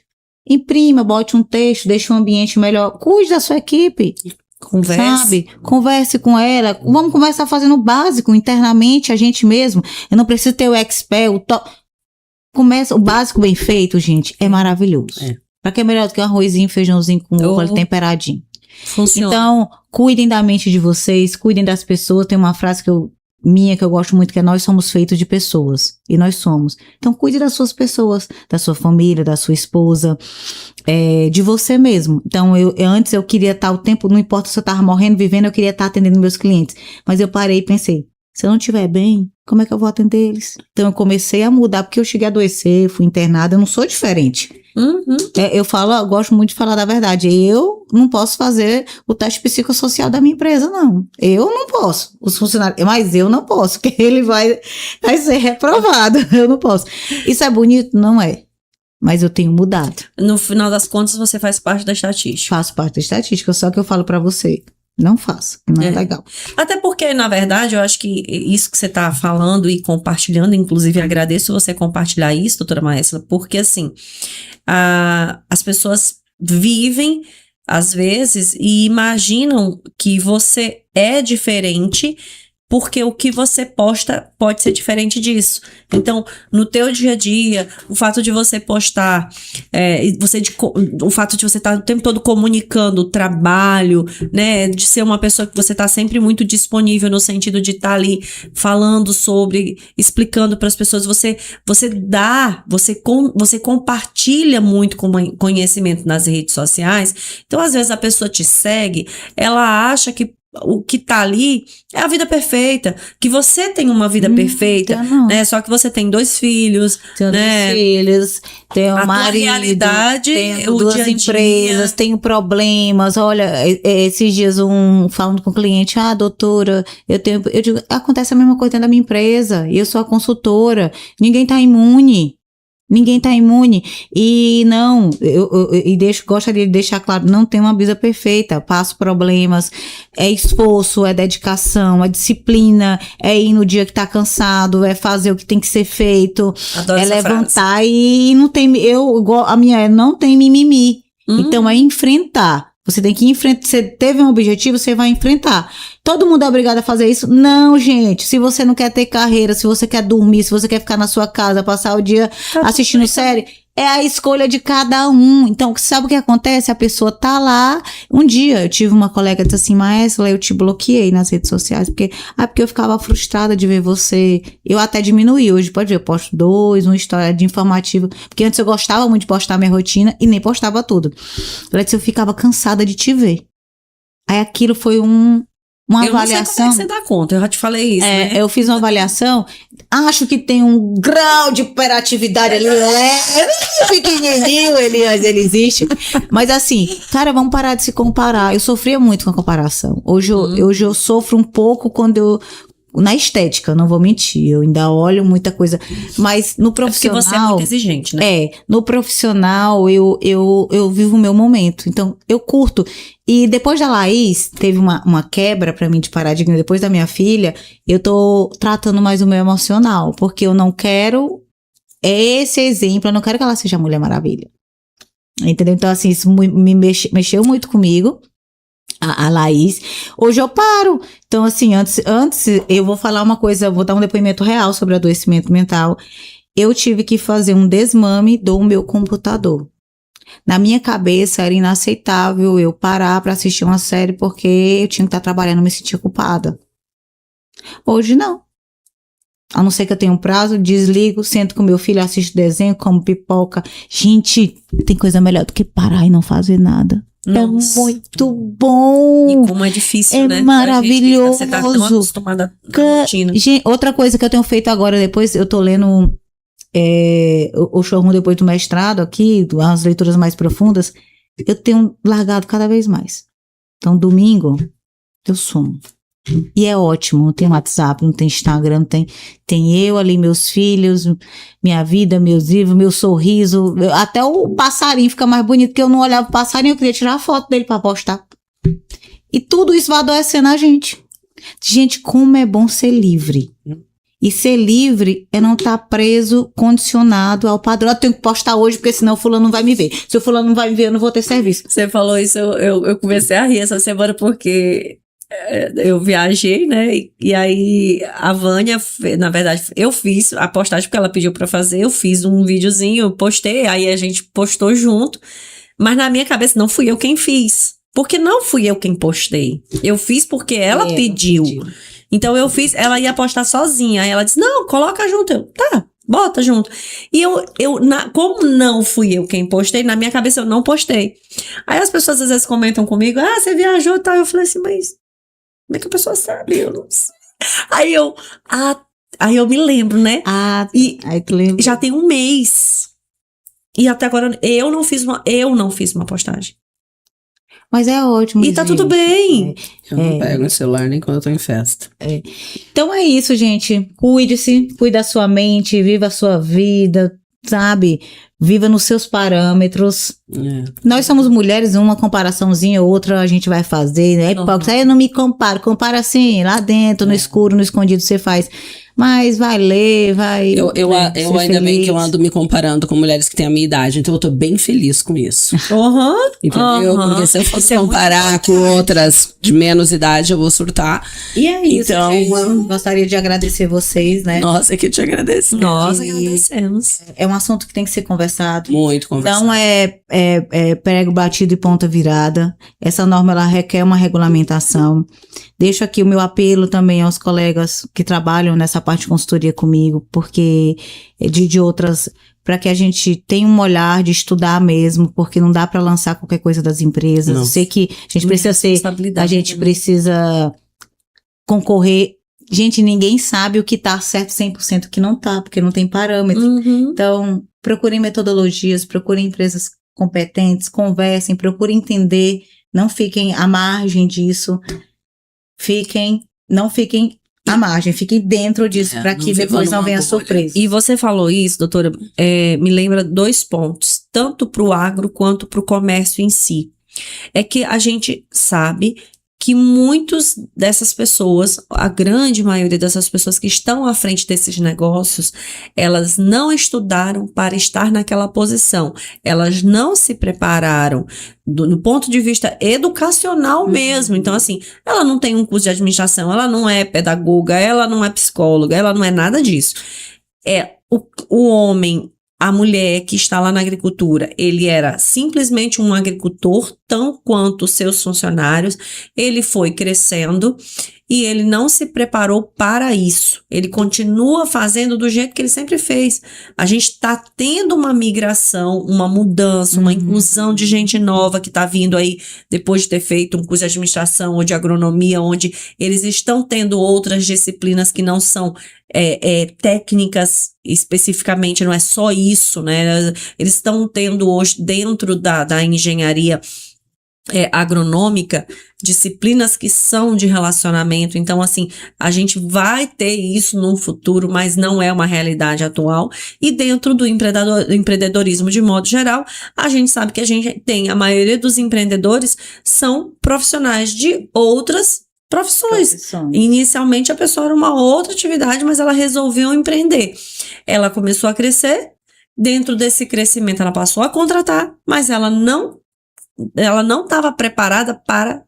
Imprima, bote um texto, deixe um ambiente melhor. Cuide da sua equipe. Converse com ela. Vamos conversar fazendo o básico internamente, a gente mesmo. Eu não preciso ter o expert, começa o básico bem feito, gente, é maravilhoso. Pra que é melhor do que um arrozinho, feijãozinho com ovo temperadinho. Funciona. Então, cuidem da mente de vocês, cuidem das pessoas. Tem uma frase que eu gosto muito, que é: nós somos feitos de pessoas. E nós somos. Então, cuide das suas pessoas, da sua família, da sua esposa, de você mesmo. Então, antes eu queria estar o tempo, não importa se eu estava morrendo, vivendo, eu queria estar atendendo meus clientes. Mas eu parei e pensei, se eu não estiver bem, como é que eu vou atender eles? Então, eu comecei a mudar, porque eu cheguei a adoecer, fui internada, eu não sou diferente. Eu gosto muito de falar da verdade. Eu não posso fazer o teste psicossocial da minha empresa, não. Eu não posso. Os funcionários, mas eu não posso, porque ele vai ser reprovado. Eu não posso. Isso é bonito? Não é. Mas eu tenho mudado. No final das contas, você faz parte da estatística. Faço parte da estatística, só que eu falo pra você. Não faça, não é legal. Até porque, na verdade, eu acho que isso que você está falando e compartilhando, inclusive agradeço você compartilhar isso, doutora Maesla, porque assim, as pessoas vivem, às vezes, e imaginam que você é diferente porque o que você posta pode ser diferente disso. Então, no teu dia a dia, o fato de você postar, o fato de você estar o tempo todo comunicando o trabalho, né, de ser uma pessoa que você está sempre muito disponível no sentido de estar ali falando sobre, explicando para as pessoas, você compartilha muito conhecimento nas redes sociais. Então, às vezes a pessoa te segue, ela acha que o que tá ali é a vida perfeita, que você tem uma vida perfeita, né? Só que você tem 2 filhos, tenho né? 2 filhos, tenho um marido, realidade, tenho o 2 dia a dia. empresas, tenho problemas. Olha, esses dias falando com o cliente, doutora, eu digo, acontece a mesma coisa dentro da minha empresa, eu sou a consultora, ninguém tá imune. Ninguém tá imune. E não, gostaria de deixar claro, não tem uma vida perfeita. Passo problemas, é esforço, é dedicação, é disciplina, é ir no dia que tá cansado, é fazer o que tem que ser feito, Adoro é essa levantar frase. e não tem, a minha não tem mimimi. Então é enfrentar. Você tem que enfrentar. Você teve um objetivo, você vai enfrentar. Todo mundo é obrigado a fazer isso? Não, gente. Se você não quer ter carreira, se você quer dormir, se você quer ficar na sua casa, passar o dia assistindo série, é a escolha de cada um. Então, sabe o que acontece? A pessoa tá lá. Um dia, eu tive uma colega que disse assim, Maesla, eu te bloqueei nas redes sociais, porque eu ficava frustrada de ver você. Eu até diminuí. Hoje, pode ver, eu posto 2, uma história de informativo, porque antes eu gostava muito de postar minha rotina e nem postava tudo. Ela disse, eu ficava cansada de te ver. Aí aquilo foi uma avaliação. Eu não sei como é que você dá conta, eu já te falei isso, né? Eu fiz uma avaliação, acho que tem um grau de hiperatividade ali, pequenininho, ele existe. Mas assim, cara, vamos parar de se comparar. Eu sofria muito com a comparação. Hoje eu sofro um pouco na estética, não vou mentir, eu ainda olho muita coisa, mas no profissional... Porque você é muito exigente, né? No profissional eu vivo o meu momento, então eu curto. E depois da Laís, teve uma quebra pra mim de paradigma, depois da minha filha, eu tô tratando mais o meu emocional, porque eu não quero esse exemplo, eu não quero que ela seja a Mulher Maravilha. Entendeu? Então assim, isso me mexeu muito comigo. A Laís, hoje eu paro. Então, assim, antes eu vou falar uma coisa, vou dar um depoimento real sobre adoecimento mental. Eu tive que fazer um desmame do meu computador. Na minha cabeça era inaceitável eu parar pra assistir uma série porque eu tinha que estar trabalhando e me sentia culpada. Hoje não. A não ser que eu tenha um prazo, desligo, sento com meu filho, assisto desenho, como pipoca. Gente, tem coisa melhor do que parar e não fazer nada. Nossa. É muito bom. E como é difícil, né? É maravilhoso. Você tá tão acostumada com a rotina. Gente, outra coisa que eu tenho feito agora, depois eu tô lendo o showroom depois do mestrado aqui, as leituras mais profundas, eu tenho largado cada vez mais. Então, domingo, eu sumo. E é ótimo, não tem WhatsApp, não tem Instagram, tem eu ali, meus filhos, minha vida, meus livros, meu sorriso, até o passarinho fica mais bonito, que eu não olhava o passarinho, eu queria tirar a foto dele pra postar. E tudo isso vai adoecendo a gente. Gente, como é bom ser livre. E ser livre é não estar preso, condicionado ao padrão. Eu tenho que postar hoje, porque senão o fulano não vai me ver. Se o fulano não vai me ver, eu não vou ter serviço. Você falou isso, eu comecei a rir essa semana, porque eu viajei, né? E aí a Vânia, na verdade, eu fiz a postagem porque ela pediu pra fazer. Eu fiz um videozinho, eu postei, aí a gente postou junto. Mas na minha cabeça não fui eu quem fiz. Porque não fui eu quem postei. Eu fiz porque ela pediu. Então eu fiz, ela ia postar sozinha. Aí ela disse, não, coloca junto. Eu, tá, bota junto. E como não fui eu quem postei, na minha cabeça eu não postei. Aí as pessoas às vezes comentam comigo, você viajou e tal. Eu falei assim, mas como é que a pessoa sabe? Eu não sei. Aí eu me lembro, né? Aí tu lembra. Já tem um mês. E até agora eu não fiz uma postagem. Mas é ótimo. E tá tudo bem. Eu não pego no celular nem quando eu tô em festa. Então é isso, gente. Cuide-se, cuide da sua mente, viva a sua vida, sabe? viva nos seus parâmetros. É. Nós somos mulheres, uma comparaçãozinha ou outra a gente vai fazer, né? Hipócrita, eu não me comparo, compara assim, lá dentro, no escuro, no escondido você faz. Mas vai ler, vai. Eu ser ainda bem que eu feliz. ando me comparando com mulheres que têm a minha idade, então eu tô bem feliz com isso. Aham. Entendeu? Aham. Porque se eu fosse Isso é muito comparar com outras de menos idade, eu vou surtar. E é isso, Então, gente. Gostaria de agradecer vocês, né? Nossa, que te agradeço. Nós E- agradecemos. É um assunto que tem que ser conversado. Muito conversado. Não é prego batido e ponta virada. Essa norma ela requer uma regulamentação. Deixo aqui o meu apelo também aos colegas que trabalham nessa parte de consultoria comigo, porque de outras, para que a gente tenha um olhar de estudar mesmo, porque não dá para lançar qualquer coisa das empresas. Não. Eu sei que a gente precisa ser, Responsabilidade, a gente né? precisa concorrer. Gente, ninguém sabe o que tá certo 100% o que não tá, porque não tem parâmetro. Uhum. Então, procurem metodologias, procurem empresas competentes, conversem, procurem entender, não fiquem à margem disso, não fiquem à margem, fiquem dentro disso, para não que vivam depois não numa venha bolha. surpresa. E você falou isso, doutora, me lembra 2 pontos, tanto para o agro quanto para o comércio em si. É que a gente sabe que muitos dessas pessoas, a grande maioria dessas pessoas que estão à frente desses negócios, elas não estudaram para estar naquela posição. Elas não se prepararam do ponto de vista educacional mesmo. Então, assim, ela não tem um curso de administração, ela não é pedagoga, ela não é psicóloga, ela não é nada disso. O homem, a mulher que está lá na agricultura, ele era simplesmente um agricultor, tão quanto os seus funcionários. Ele foi crescendo e ele não se preparou para isso. Ele continua fazendo do jeito que ele sempre fez. A gente está tendo uma migração, uma mudança, uma inclusão de gente nova que está vindo aí depois de ter feito um curso de administração ou de agronomia, onde eles estão tendo outras disciplinas que não são técnicas especificamente, não é só isso, né? Eles estão tendo hoje dentro da engenharia agronômica, disciplinas que são de relacionamento. Então, assim, a gente vai ter isso no futuro, mas não é uma realidade atual. E dentro do empreendedorismo de modo geral, a gente sabe que a gente tem, a maioria dos empreendedores são profissionais de outras profissões. Inicialmente a pessoa era uma outra atividade, mas ela resolveu empreender. Ela começou a crescer, dentro desse crescimento ela passou a contratar, mas ela não estava preparada para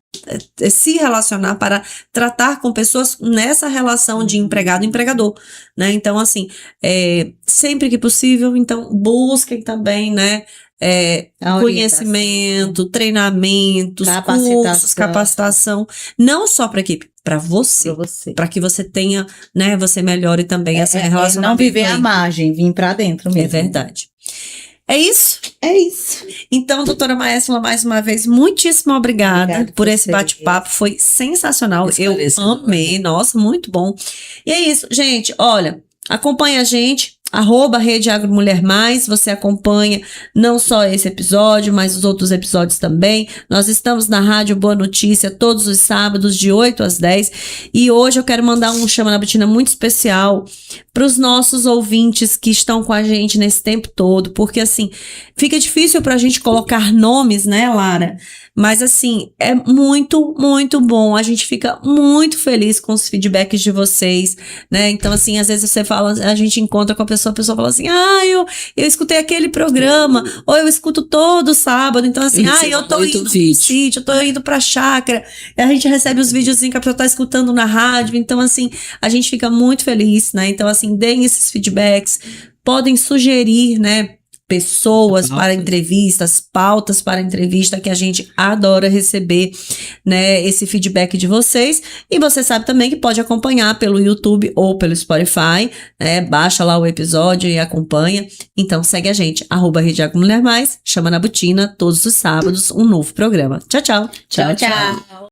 se relacionar, para tratar com pessoas nessa relação de empregado e empregador, né? Então, assim, sempre que possível, então, busquem também, né? Conhecimento, treinamentos, cursos, capacitação, não só para a equipe, para você, para que você tenha, né? Você melhore também essa relação. Não viver à margem, vir para dentro mesmo. É verdade. É isso? É isso. Então, doutora Maérsula, mais uma vez, muitíssimo obrigada por esse bate-papo. Foi sensacional. Eu amei. Nossa, muito bom. E é isso, gente. Olha, acompanha a gente. @Rede Agro Mulher Mais, você acompanha não só esse episódio, mas os outros episódios também. Nós estamos na Rádio Boa Notícia todos os sábados de 8 às 10 e hoje eu quero mandar um Chama na Botina muito especial para os nossos ouvintes que estão com a gente nesse tempo todo, porque assim, fica difícil para a gente colocar nomes, né, Lara? Mas assim, é muito, muito bom. A gente fica muito feliz com os feedbacks de vocês, né? Então assim, às vezes você fala, a gente encontra com a pessoa fala assim, eu escutei aquele programa, ou eu escuto todo sábado, então assim, eu tô indo pro sítio, eu tô indo pra chácara, e a gente recebe os videozinhos que a pessoa tá escutando na rádio, então assim, a gente fica muito feliz, né? Então assim, deem esses feedbacks, podem sugerir, né, pessoas para entrevistas, pautas para entrevista, que a gente adora receber, né, esse feedback de vocês. E você sabe também que pode acompanhar pelo YouTube ou pelo Spotify, né, baixa lá o episódio e acompanha. Então segue a gente, @Rede Agro Mulher Mais, Chama na Botina, todos os sábados, um novo programa. Tchau, tchau. Tchau, tchau.